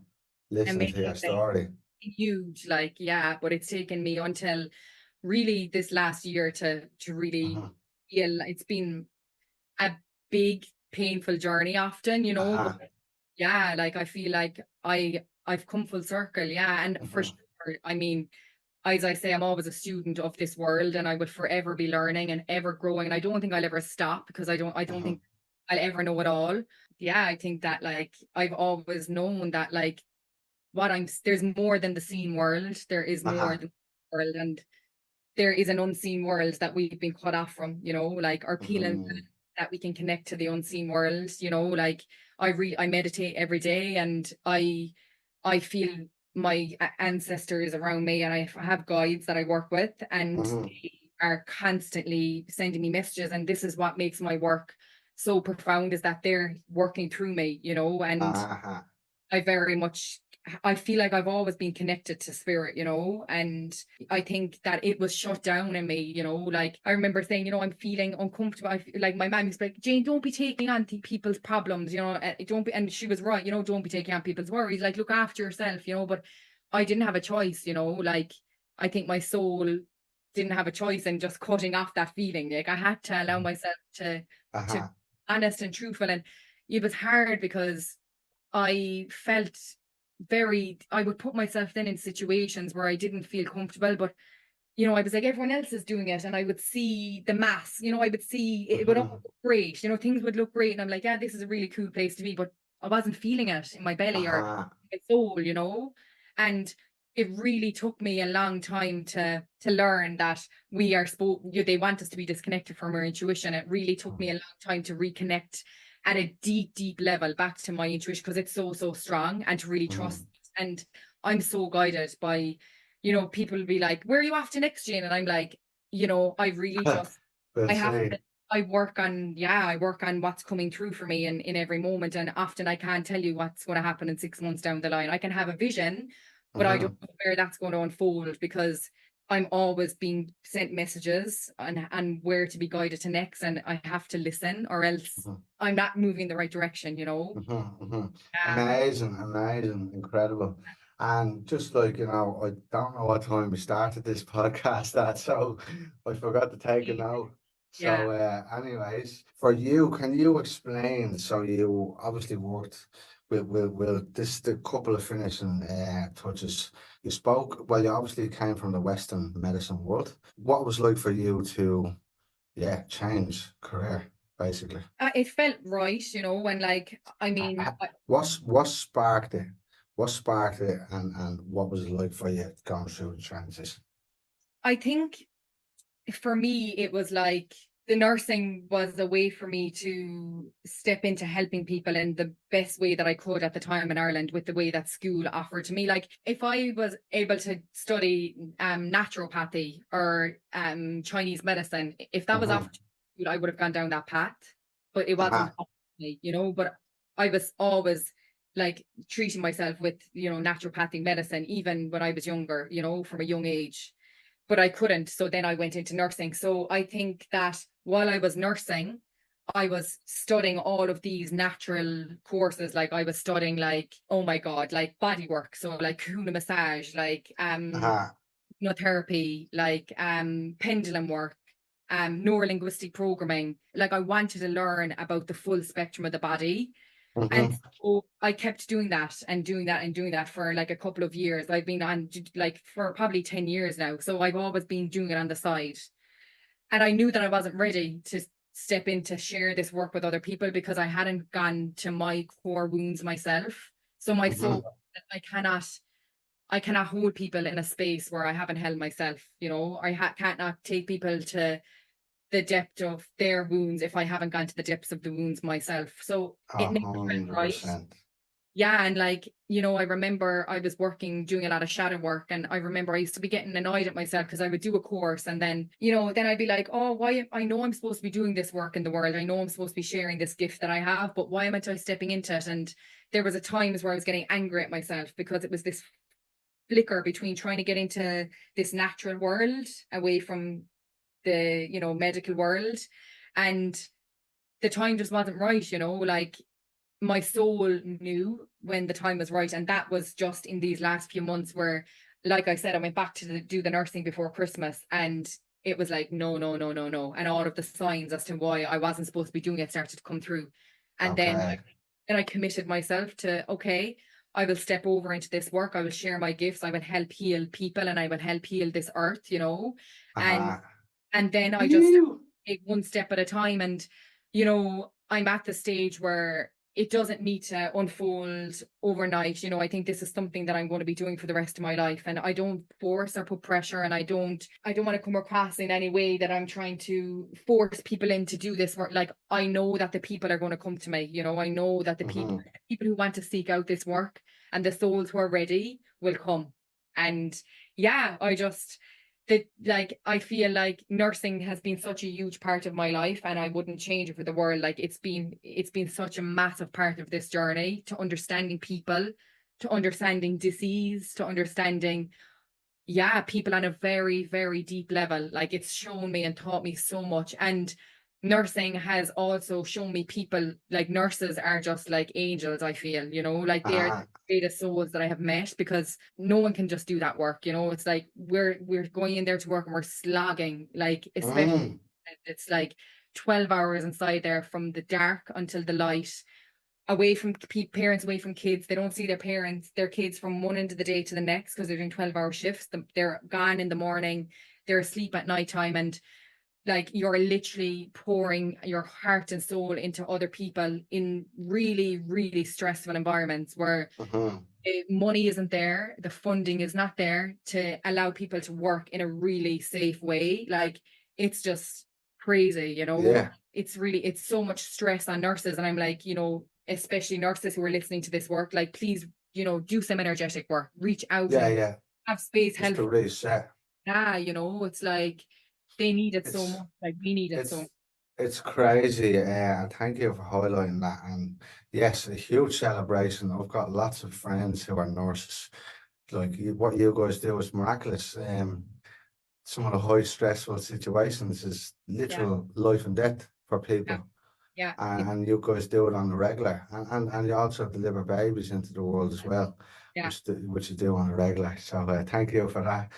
listening to your amazing. story. Huge, like, yeah, but it's taken me until really this last year to really Uh-huh. feel it's been a big, painful journey often, you know. But Uh-huh. yeah, like I feel like I've come full circle, yeah. And for Uh-huh. sure, I mean, as I say, I'm always a student of this world and I would forever be learning and ever growing. And I don't think I'll ever stop because I don't Uh-huh. think I'll ever know it all. Yeah, I think that like I've always known that like there's more than the seen world. There is more Uh-huh. than the world, and there is an unseen world that we've been cut off from, you know, like our peeling Uh-huh. that we can connect to the unseen world, you know, like I meditate every day and I feel my ancestors around me and I have guides that I work with and Uh-huh. they are constantly sending me messages and this is what makes my work so profound is that they're working through me, you know, and Uh-huh. I very much I feel like I've always been connected to spirit, you know, and I think that it was shut down in me, you know. Like I remember saying, you know, I'm feeling uncomfortable. Like my mom used to be like, Jane, don't be taking on people's problems, you know. Don't be, and she was right, you know, don't be taking on people's worries. Like look after yourself, you know. But I didn't have a choice, you know. Like I think my soul didn't have a choice in just cutting off that feeling. Like I had to allow myself to Uh-huh. honest and truthful, and it was hard because I felt I would put myself then in situations where I didn't feel comfortable, but you know, I was like, everyone else is doing it, and I would see the mass, you know, I would see it would Uh-huh. all look great, you know, things would look great, and I'm like, yeah, this is a really cool place to be, but I wasn't feeling it in my belly or Uh-huh. my soul, you know, and it really took me a long time to learn that we are they want us to be disconnected from our intuition. It really took me a long time to reconnect at a deep, deep level back to my intuition because it's so, so strong and to really Uh-huh. trust. And I'm so guided by, you know, people will be like, where are you off to next, Jane? And I'm like, you know, I really just, We'll I have see. to, I work on what's coming through for me in every moment. And often I can't tell you what's going to happen in 6 months down the line. I can have a vision, but I Uh-huh. don't know where that's going to unfold because I'm always being sent messages and where to be guided to next. And I have to listen or else Uh-huh. I'm not moving the right direction, you know? Uh-huh. Uh-huh. Yeah. Amazing, amazing, incredible. And just like, you know, I don't know what time we started this podcast at, so I forgot to take a note. Yeah. So, anyways, for you, can you explain? So, you obviously worked we'll this is the couple of finishing touches. You spoke, well, you obviously came from the Western medicine world. What was it like for you to, yeah, change career, basically? It felt right, you know, when like, I mean, What sparked it? What sparked it, and what was it like for you going through the transition? I think for me, it was like the nursing was a way for me to step into helping people in the best way that I could at the time in Ireland with the way that school offered to me. Like if I was able to study naturopathy or Chinese medicine, if that was offered Mm-hmm. to me, I would have gone down that path. But it wasn't Uh-huh. offered to me, you know. But I was always like treating myself with, you know, naturopathic medicine, even when I was younger, you know, from a young age, but I couldn't. So then I went into nursing. So I think that while I was nursing, I was studying all of these natural courses. Like I was studying like, oh my God, like body work. So like Kuna massage, like Uh-huh. hypnotherapy, like pendulum work, neurolinguistic programming. Like I wanted to learn about the full spectrum of the body. And Mm-hmm. so I kept doing that and doing that and doing that for like a couple of years. I've been on like for probably 10 years now. So I've always been doing it on the side. And I knew that I wasn't ready to step in to share this work with other people because I hadn't gone to my core wounds myself. So my soul, Mm-hmm. I cannot, I cannot hold people in a space where I haven't held myself. You know, I can't not take people to the depth of their wounds if I haven't gone to the depths of the wounds myself. So it A never felt hundred right. percent. Yeah, and like, you know, I remember I was working, doing a lot of shadow work, and I remember I used to be getting annoyed at myself because I would do a course and then, you know, then I'd be like, oh, why? I know I'm supposed to be doing this work in the world. I know I'm supposed to be sharing this gift that I have, but why am I stepping into it? And there was a times where I was getting angry at myself because it was this flicker between trying to get into this natural world away from the, you know, medical world. And the time just wasn't right, you know, like my soul knew when the time was right. And that was just in these last few months where, like I said, I went back to do the nursing before Christmas and it was like, no, no, no, no, no. And all of the signs as to why I wasn't supposed to be doing it started to come through. And then Okay. I committed myself to, okay, I will step over into this work. I will share my gifts. I will help heal people and I will help heal this earth, you know. And Uh-huh. then I just Ew. take one step at a time. And, you know, I'm at the stage where it doesn't need to unfold overnight. You know, I think this is something that I'm going to be doing for the rest of my life. And I don't force or put pressure and I don't want to come across in any way that I'm trying to force people in to do this work. Like I know that the people are going to come to me. You know, I know that the Mm-hmm. people who want to seek out this work and the souls who are ready will come. And yeah, I just that like I feel like nursing has been such a huge part of my life and I wouldn't change it for the world. Like it's been such a massive part of this journey to understanding people, to understanding disease, to understanding, yeah, people on a very, very deep level. Like it's shown me and taught me so much. And nursing has also shown me people, like nurses are just like angels, I feel, you know, like they are the Uh-huh. greatest souls that I have met because no one can just do that work, you know. It's like we're going in there to work and we're slogging, like especially Mm. it's like 12 hours inside there from the dark until the light, away from parents, away from kids. They don't see their kids from one end of the day to the next because they're doing 12-hour shifts. They're gone in the morning, they're asleep at nighttime, and like you're literally pouring your heart and soul into other people in really, really stressful environments where Mm-hmm. money isn't there, the funding is not there to allow people to work in a really safe way. Like it's just crazy, you know. Yeah. It's so much stress on nurses. And I'm like, you know, especially nurses who are listening to this work, like please, you know, do some energetic work, reach out Yeah, and yeah. have space, Just help. to reset. Yeah, you know, it's like they need it so It's much, like we need it so it's much. it's crazy, and thank you for highlighting that. And yes, a huge celebration. I've got lots of friends who are nurses. Like what you guys do is miraculous. Some of the high stressful situations is Yeah, literal life and death for yeah, people. yeah, And you guys do it on the regular, and you also deliver babies into the world as well, yeah. which you do on the regular. So thank you for that.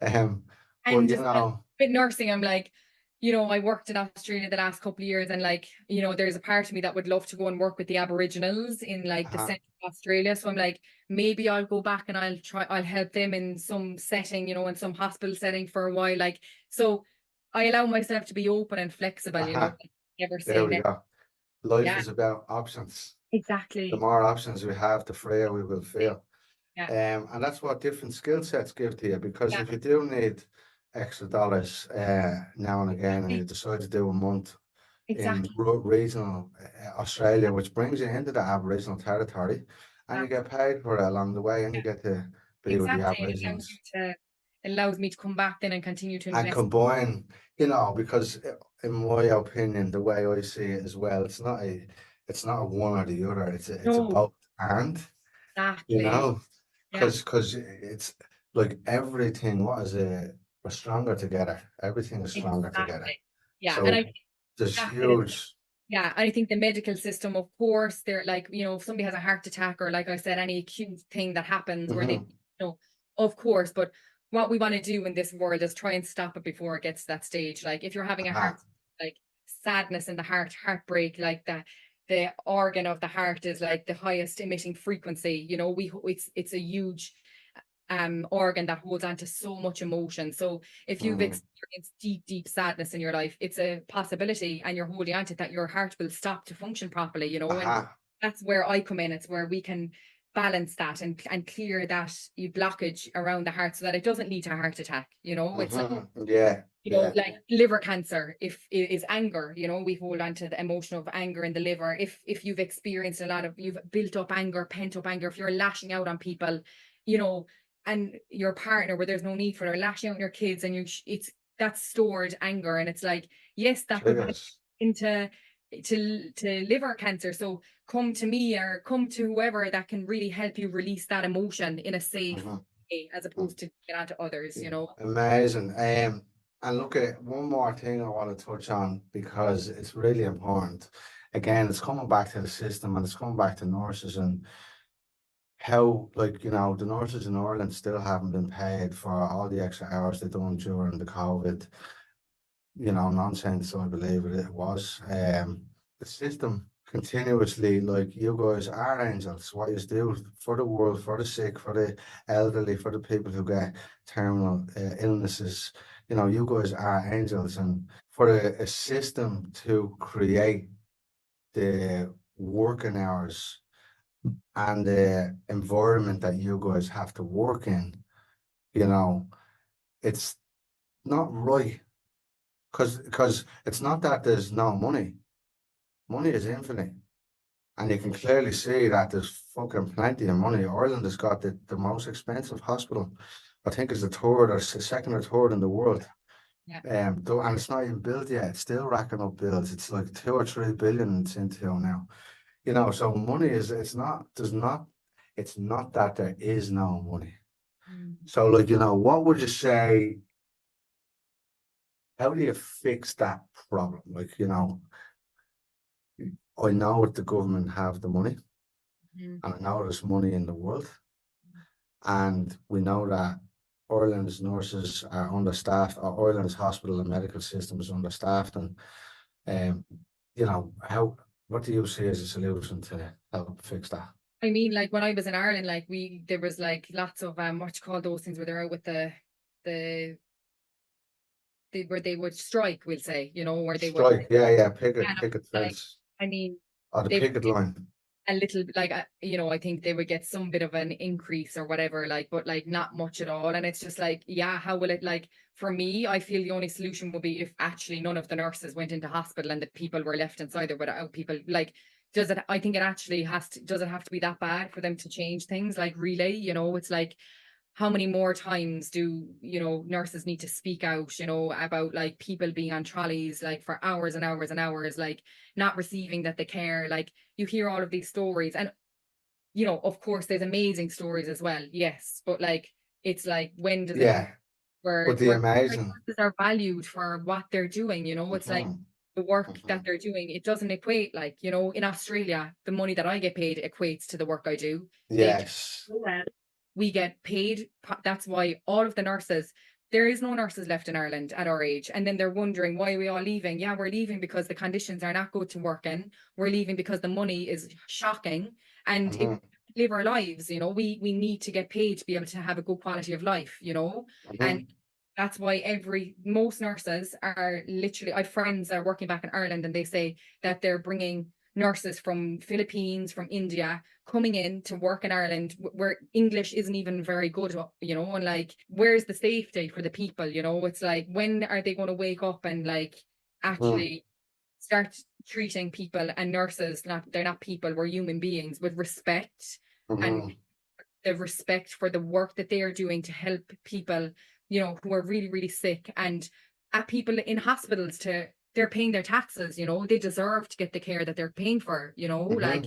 Um, but And you just like know, with nursing, I'm like, you know, I worked in Australia the last couple of years, and like, you know, there's a part of me that would love to go and work with the Aboriginals in like the uh, Central Australia. So I'm like, maybe I'll go back and I'll help them in some setting, in some hospital setting for a while. Like, so I allow myself to be open and flexible, Uh-huh. never say There we never. go. Life Yeah, is about options. The exactly. more options we have, the freer we will feel. Yeah, And that's what different skill sets give to you. Because yeah, if you do need extra dollars now and again, and you exactly. decide to do a month in Exactly. regional Australia, which brings you into the Aboriginal territory, and you get paid for it along the way, and you get to be with the Exactly. Aboriginals It allows me to come back then and continue to and invest. combine, because in my opinion, the way I see it as well, it's not a one or the other. It's a No, both and, you exactly. know, Yeah, because it's like everything. What is it? We're stronger together. Everything is stronger together. exactly. Yeah. And So I think there's that's it. huge. Yeah, I think the medical system, of course, they're like, if somebody has a heart attack or, like I said, any acute thing that happens where they, Mhm. of course, but what we want to do in this world is try and stop it before it gets to that stage. Like if you're having a heart, Ah, like sadness in the heart, heartbreak, like that, the organ of the heart is like the highest emitting frequency. It's a huge organ that holds on to so much emotion. So if you've mhm. experienced deep, deep sadness in your life, it's a possibility and you're holding on to it, that your heart will stop to function properly, and Aha. that's where I come in. It's where we can balance that and clear that blockage around the heart so that it doesn't lead to a heart attack. It's like, Mhm. Yeah, yeah. like liver cancer, if it is anger, we hold on to the emotion of anger in the liver. If you've experienced you've built up anger, pent up anger, if you're lashing out on people, you know, and your partner, where there's no need for it, or lashing out on your kids, and it's that's stored anger, and it's like, yes, that could manifest Triggers. into to liver cancer. So come to me or come to whoever that can really help you release that emotion in a safe Mhm. way, as opposed to get onto others. Yeah, amazing. And look at one more thing I want to touch on because it's really important. Again, it's coming back to the system and it's coming back to nurses and how, like, the nurses in Ireland still haven't been paid for all the extra hours they done during the COVID, nonsense, I believe it was. The system continuously, like, you guys are angels. What you do for the world, for the sick, for the elderly, for the people who get terminal illnesses, you guys are angels. And for a system to create the working hours and the environment that you guys have to work in, you know, it's not right. Because it's not that there's no money. Money is infinite. And you can clearly see that there's fucking plenty of money. Ireland has got the most expensive hospital. I think it's the third or second or third in the world. Yeah. And it's not even built yet. It's still racking up bills. It's like 2 or 3 billion it's into now. So money it's not that there is no money. Mm. So, like, what would you say, how do you fix that problem? Like, I know that the government have the money, Mhm. and I know there's money in the world, and we know that Ireland's nurses are understaffed, or Ireland's hospital and medical system is understaffed, and um, what do you see as a solution to help fix that? I mean, like when I was in Ireland, like there was like lots of what you call those things where they're out with the where they would strike, we'll say, where they would, Strike, yeah, yeah, kind of, picket like, fence, I mean, or the they picket line. a little like, I think they would get some bit of an increase or whatever, like, but like not much at all. And it's just like, yeah, how will it, like, for me, I feel the only solution would be if actually none of the nurses went into hospital and the people were left inside there without people. Like, I think it actually does it have to be that bad for them to change things? Like, really, it's like, how many more times do nurses need to speak out, about like people being on trolleys like for hours and hours and hours, like not receiving that the care, like you hear all of these stories, and of course there's amazing stories as well, yes, but like it's like, when does it, Yeah, where but the amazing. nurses are valued for what they're doing, it's like Mhm, the work that mhm. they're doing, it doesn't equate, like, in Australia the money that I get paid equates to the work I do. They do Yes. so well. We get paid. That's why all of the nurses, there is no nurses left in Ireland at our age. And then they're wondering, why are we all leaving? Yeah, we're leaving because the conditions are not good to work in. We're leaving because the money is shocking. And it Mhm. live our lives. We need to get paid to be able to have a good quality of life, and Mhm. that's why most nurses are literally, I have friends that are working back in Ireland, and they say that they're bringing nurses from Philippines, from India, coming in to work in Ireland where English isn't even very good, and like, where's the safety for the people? It's like, when are they going to wake up and like Mhm. actually start treating people and nurses, they're not people, we're human beings, with respect, and Mhm. the respect for the work that they are doing to help people, who are really, really sick, and at people in hospitals, they're paying their taxes, they deserve to get the care that they're paying for, like,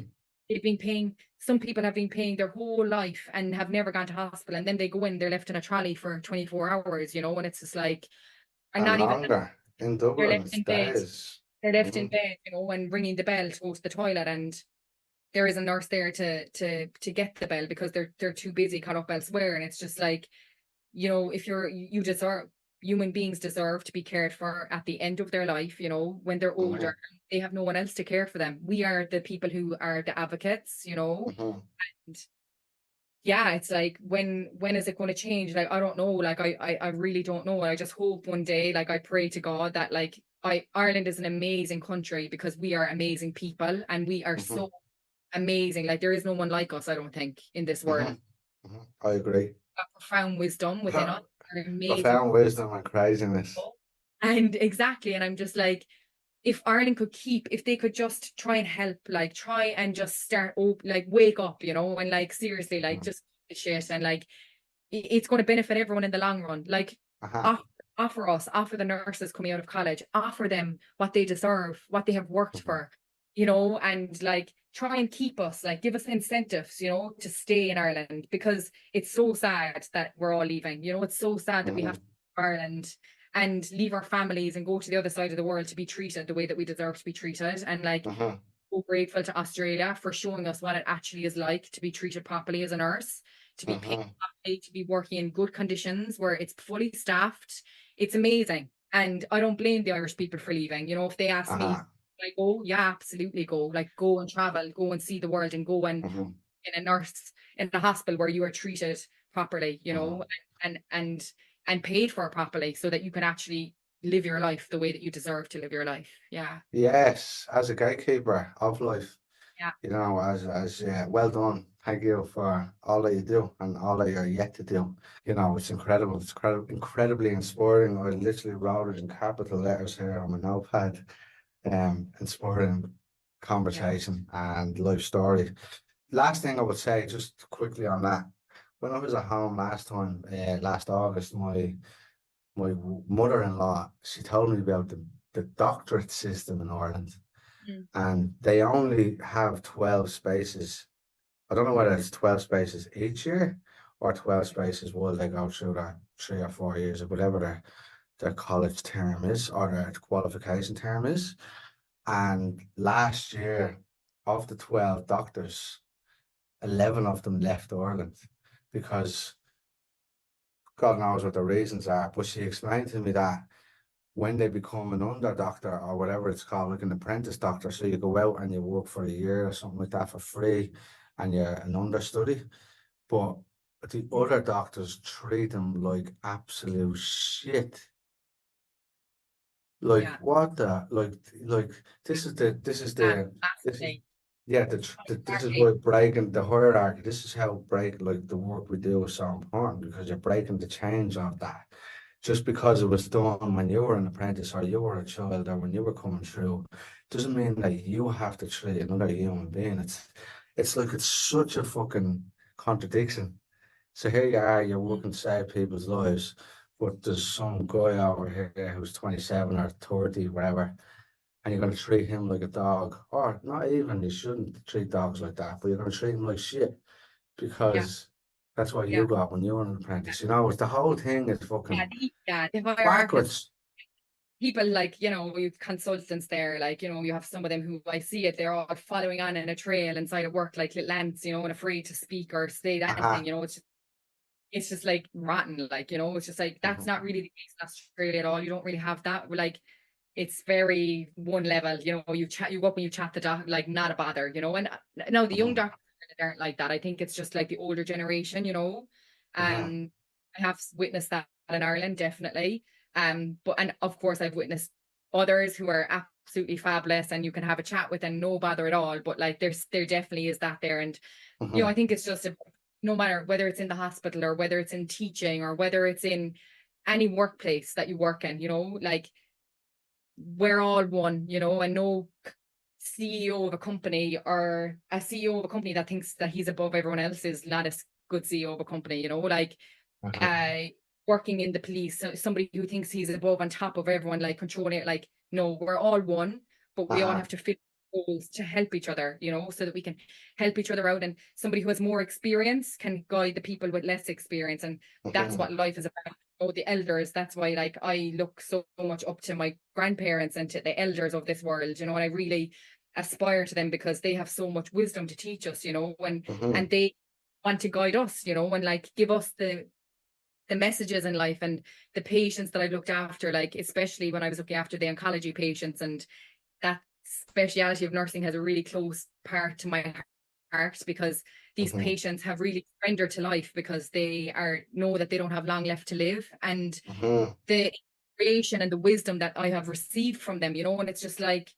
Mhm. some people have been paying their whole life and have never gone to hospital, and then they go in, they're left in a trolley for 24 hours, and it's just like, and And not even, longer in they're Dublin, left it's in bed. days. They're left in Mhm. bed, and ringing the bell to go to the toilet, and there is a nurse there to get the bell because they're too busy caught up elsewhere. And it's just like, if you deserve, human beings deserve to be cared for at the end of their life, when they're older, Mhm. they have no one else to care for them. We are the people who are the advocates, Mhm. and yeah, it's like, when is it going to change? Like, I don't know. Like, I really don't know. I just hope one day, like, I pray to God that, like, Ireland is an amazing country because we are amazing people, and we are Mhm. so amazing. Like, there is no one like us, I don't think, in this world. Mhm. Mhm. I agree. That profound wisdom within us, are amazing Profound wisdom and craziness. people. And exactly, and I'm just like, if Ireland could if they could just try and help, like, try and just start, like, wake up, and like, seriously, like, Mhm. just the shit, and like, it's going to benefit everyone in the long run. Like, Uh-huh. offer, offer the nurses coming out of college, offer them what they deserve, what they have worked Mhm. for, and like, try and keep us, like, give us incentives, to stay in Ireland, because it's so sad that we're all leaving. It's so sad that we have to Mhm. leave Ireland and leave our families and go to the other side of the world to be treated the way that we deserve to be treated. And like, Uh-huh. so grateful to Australia for showing us what it actually is like to be treated properly as a nurse, to be paid Uh-huh. properly, to be working in good conditions where it's fully staffed. It's amazing. And I don't blame the Irish people for leaving. If they ask me, Uh-huh. like, go, yeah, absolutely go. Like, go and travel, go and see the world, and go and Mhm. in a nurse in a hospital where you are treated properly, Mhm. and paid for properly, so that you can actually live your life the way that you deserve to live your life. Yeah. Yes, as a gatekeeper of life, Yeah. as well done. Thank you for all that you do and all that you're yet to do. It's incredible. It's incredibly inspiring. I literally wrote it in capital letters here on my notepad. Inspiring Yeah. conversation and life story. Last thing I would say, just quickly on that, when I was at home last time, last August, my mother-in-law, she told me about the doctorate system in Ireland, Mm. and they only have 12 spaces. I don't know whether it's 12 spaces each year or 12 spaces while they go through that 3 or 4 years or whatever their college term is or their qualification term is. And last year, of the 12 doctors, 11 of them left Ireland because God knows what the reasons are. But she explained to me that when they become an under doctor or whatever it's called, like an apprentice doctor, so you go out and you work for a year or something like that for free and you're an understudy. But the Mm. other doctors treat them like absolute shit. Like Yeah. what the like this is the this is Massively. yeah this is why breaking the hierarchy. This is how break like the work we do is so important because you're breaking the chains of that. Just because it was done when you were an apprentice or you were a child or when you were coming through, doesn't mean that you have to treat another human being. It's like it's such a fucking contradiction. So here you are, you're Mm. working to save people's lives, but there's some guy over here who's 27 or 30, whatever, and you're going to treat him like a dog. Or not even, you shouldn't treat dogs like that, but you're going to treat him like shit Yeah. because that's what Yeah. you got when you were an Yeah. apprentice. It's the whole thing is Yeah. fucking The hierarchical backwards. people, like, you've consultants there, like, you have some of them who, I see it, they're all following on in a trail inside of work, like little ants, and afraid to speak or say anything, Uh-huh. it's just like rotten, like, it's just like, that's Mhm. not really the case in Australia at all. You don't really have that. Like, it's very one level, you go up and you chat the doc, like, not a bother, and now the young Mhm. doctors that aren't like that. I think it's just like the older generation, you know. Uh-huh. I have witnessed that in Ireland, definitely. But and of course I've witnessed others who are absolutely fabulous and you can have a chat with and no bother at all. But like there definitely is that there. And you know, Uh-huh. I think it's just no matter whether it's in the hospital or whether it's in teaching or whether it's in any workplace that you work in, you know, like we're all one, you know, and no CEO of a company or a CEO of a company that thinks that he's above everyone else is not a good CEO of a company, you know, like Uh-huh. uh working in the police, somebody who thinks he's above on top of everyone, like controlling it, like no, we're all one, but we all Uh-huh. have to fit goals to help each other, you know, so that we can help each other out. And somebody who has more experience can guide the people with less experience. And that's Uh-huh. what life is about. Oh, the elders, that's why like I look so much up to my grandparents and to the elders of this world, you know, and I really aspire to them because they have so much wisdom to teach us, you know, Uh-huh. and they want to guide us, you know, and like give us the messages in life and the patients that I've looked after, like especially when I was looking after the oncology patients. And that speciality of nursing has a really close part to my heart because these Uh-huh. patients have really surrendered to life because they are know that they don't have long left to live. And Uh-huh. the creation and the wisdom that I have received from them, you know, and it's just like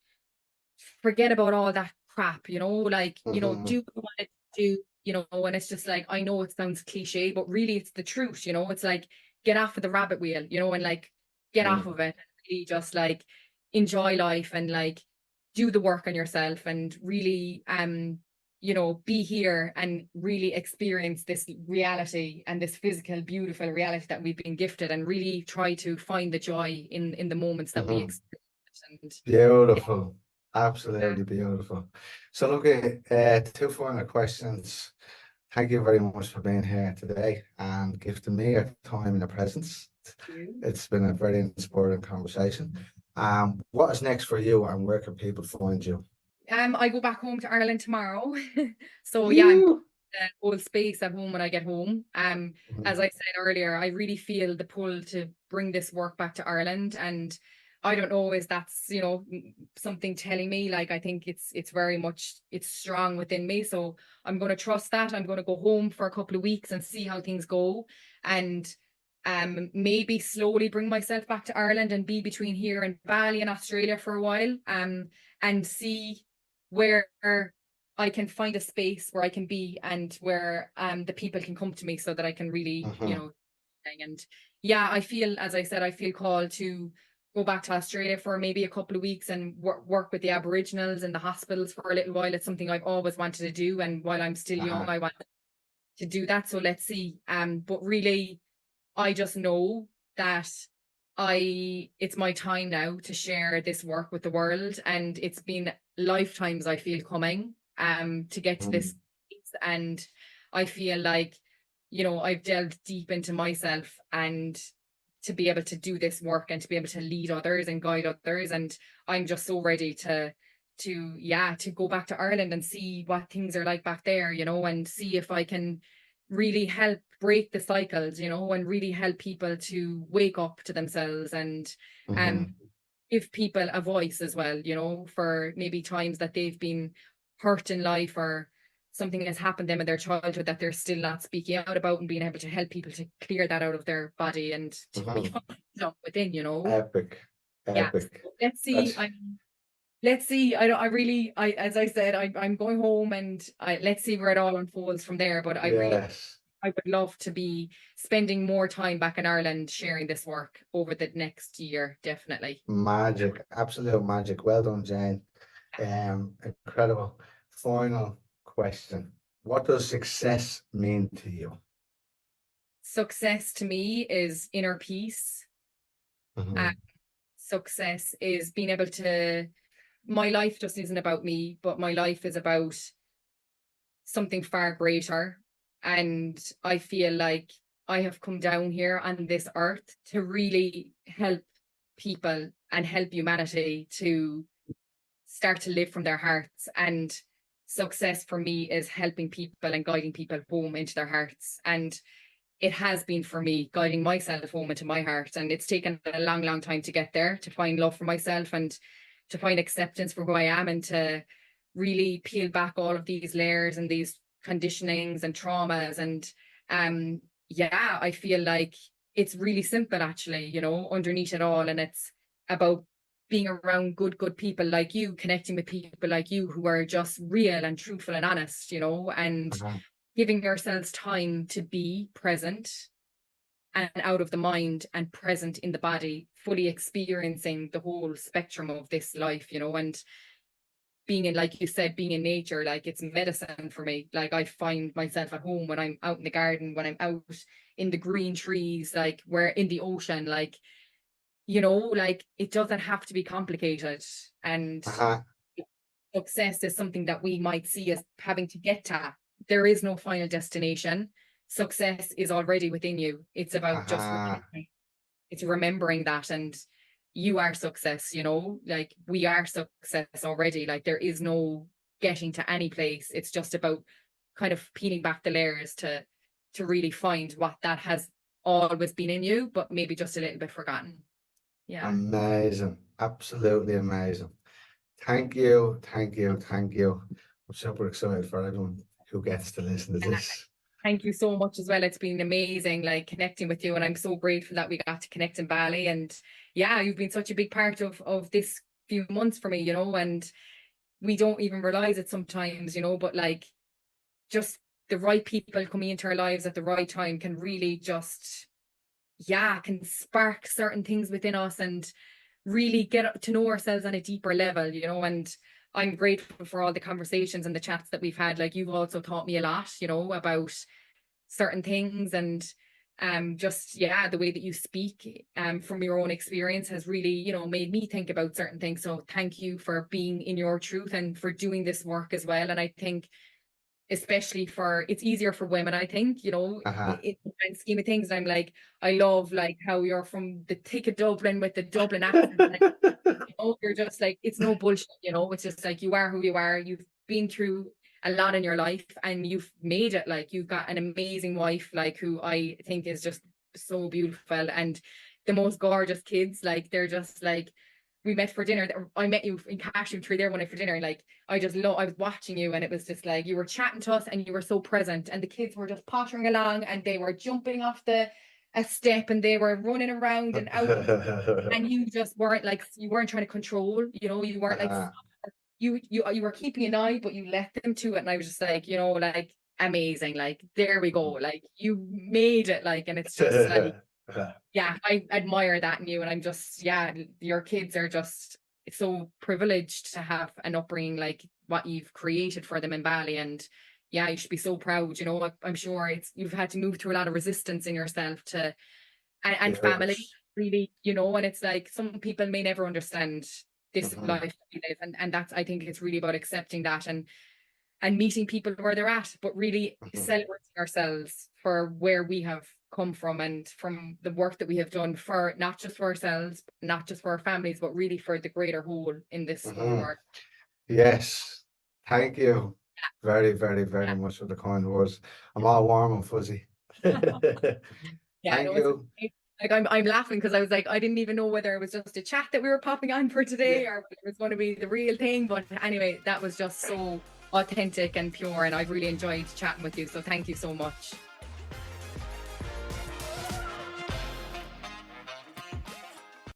forget about all that crap, you know, like, you know, Uh-huh. do what you want to do, you know, and it's just like, I know it sounds cliche, but really it's the truth, you know, it's like, get off of the rabbit wheel, you know, and like, get Uh-huh. off of it, and really just like enjoy life and like do the work on yourself and really, you know, be here and really experience this reality and this physical, beautiful reality that we've been gifted and really try to find the joy in the moments that we Uh-huh. experience. And Beautiful. yeah, Absolutely beautiful. So look, two final questions. Thank you very much for being here today and gifting me your time and your presence. you. It's been a very inspiring conversation. What is next for you and where can people find you? I go back home to Ireland tomorrow. So yeah, I'm You. the whole space at home when I get home. As I said earlier, I really feel the pull to bring this work back to Ireland. And I don't know, is that's, you know, something telling me, like I think it's very much it's strong within me. So I'm gonna trust that. I'm gonna go home for a couple of weeks and see how things go. And maybe slowly bring myself back to Ireland and be between here and Bali and Australia for a while. And see where I can find a space where I can be and where the people can come to me so that I can really, you Uh-huh. know, and yeah, I feel, as I said, I feel called to go back to Australia for maybe a couple of weeks and work with the Aboriginals in the hospitals for a little while. It's something I've always wanted to do, and while I'm still young, Uh-huh. I want to do that. So let's see. But really, I just know that it's my time now to share this work with the world. And it's been lifetimes I feel coming to get to this Mm. place. And I feel like, you know, I've delved deep into myself and to be able to do this work and to be able to lead others and guide others. And I'm just so ready to go back to Ireland and see what things are like back there, you know, and see if I can really help break the cycles, you know, and really help people to wake up to themselves and um Uh-huh. give people a voice as well, you know, for maybe times that they've been hurt in life or something has happened to them in their childhood that they're still not speaking out about, and being able to help people to clear that out of their body and to be Uh-huh. within, you know. Epic. Yeah. Epic. So let's see. That's Let's see. I really, as I said, I'm going home and let's see where it all unfolds from there. But yes. I would love to be spending more time back in Ireland sharing this work over the next year, definitely. Magic. Absolute magic. Well done, Jane. Incredible. Final question. What does success mean to you? Success to me is inner peace. Uh, Mhm. Success is being able to, my life just isn't about me, but my life is about something far greater. And I feel like I have come down here on this earth to really help people and help humanity to start to live from their hearts. And success for me is helping people and guiding people home into their hearts. And it has been for me guiding myself home into my heart. And it's taken a long time to get there, to find love for myself and to find acceptance for who I am and to really peel back all of these layers and these conditionings and traumas. And yeah, I feel like it's really simple actually, you know, underneath it all. And it's about being around good people like you, connecting with people like you who are just real and truthful and honest, you know, and Uh-huh. giving yourselves time to be present and out of the mind and present in the body, fully experiencing the whole spectrum of this life, you know, and being in, like you said, being in nature, like it's medicine for me. Like I find myself at home when I'm out in the garden, when I'm out in the green trees, like we're in the ocean, like, you know, like it doesn't have to be complicated. And Uh-huh. success is something that we might see as having to get to. There is no final destination. Success is already within you. It's about just Uh-huh. it's remembering that, and you are success, you know, like we are success already. Like there is no getting to any place. It's just about kind of peeling back the layers to really find what that has always been in you, but maybe just a little bit forgotten. Yeah. Amazing. Absolutely amazing. Thank you. Thank you. Thank you. I'm super excited for everyone who gets to listen to this. Thank you so much as well. It's been amazing, like connecting with you, and I'm so grateful that we got to connect in Bali. And yeah, you've been such a big part of this few months for me, you know, and we don't even realize it sometimes, you know, but like just the right people coming into our lives at the right time can really just, yeah, can spark certain things within us and really get to know ourselves on a deeper level, you know. And I'm grateful for all the conversations and the chats that we've had. Like you've also taught me a lot, you know, about certain things. And just, yeah, the way that you speak from your own experience has really, you know, made me think about certain things. So thank you for being in your truth and for doing this work as well. And I think especially for, it's easier for women, I think, you know, Uh-huh. in the grand scheme of things. I'm like, I love like how you're from the thick of Dublin with the Dublin accent. Like, you know, you're just like, it's no bullshit, you know, it's just like you are who you are. You've been through a lot in your life and you've made it. Like you've got an amazing wife, like who I think is just so beautiful, and the most gorgeous kids. Like they're just like, we met for dinner. I met you in Cashew Tree there one night for dinner. Like I just love, I was watching you and it was just like you were chatting to us and you were so present, and the kids were just pottering along and they were jumping off the a step and they were running around and out, and you just weren't like, you weren't trying to control, you know, you weren't like, Uh-huh. you were keeping an eye, but you let them to it. And I was just like, you know, like amazing, like there we go, like you made it, like, and it's just like, yeah, I admire that in you. And I'm just, yeah, your kids are just so privileged to have an upbringing like what you've created for them in Bali. And yeah, you should be so proud, you know. I'm sure it's, you've had to move through a lot of resistance in yourself to, and family, Yes. really, you know. And it's like some people may never understand this Mhm. life that we live, and that's, I think it's really about accepting that and meeting people where they're at, but really Mhm. celebrating ourselves for where we have come from and from the work that we have done, for not just for ourselves, not just for our families, but really for the greater whole in this whole Mhm. world. Yes. Thank you very, very, very much for the kind words. I'm all warm and fuzzy. Yeah, I Thank know it's you. like I'm laughing because I was like, I didn't even know whether it was just a chat that we were popping on for Yeah. today or whether it was going to be the real thing. But anyway, that was just so authentic and pure, and I've really enjoyed chatting with you. So thank you so much.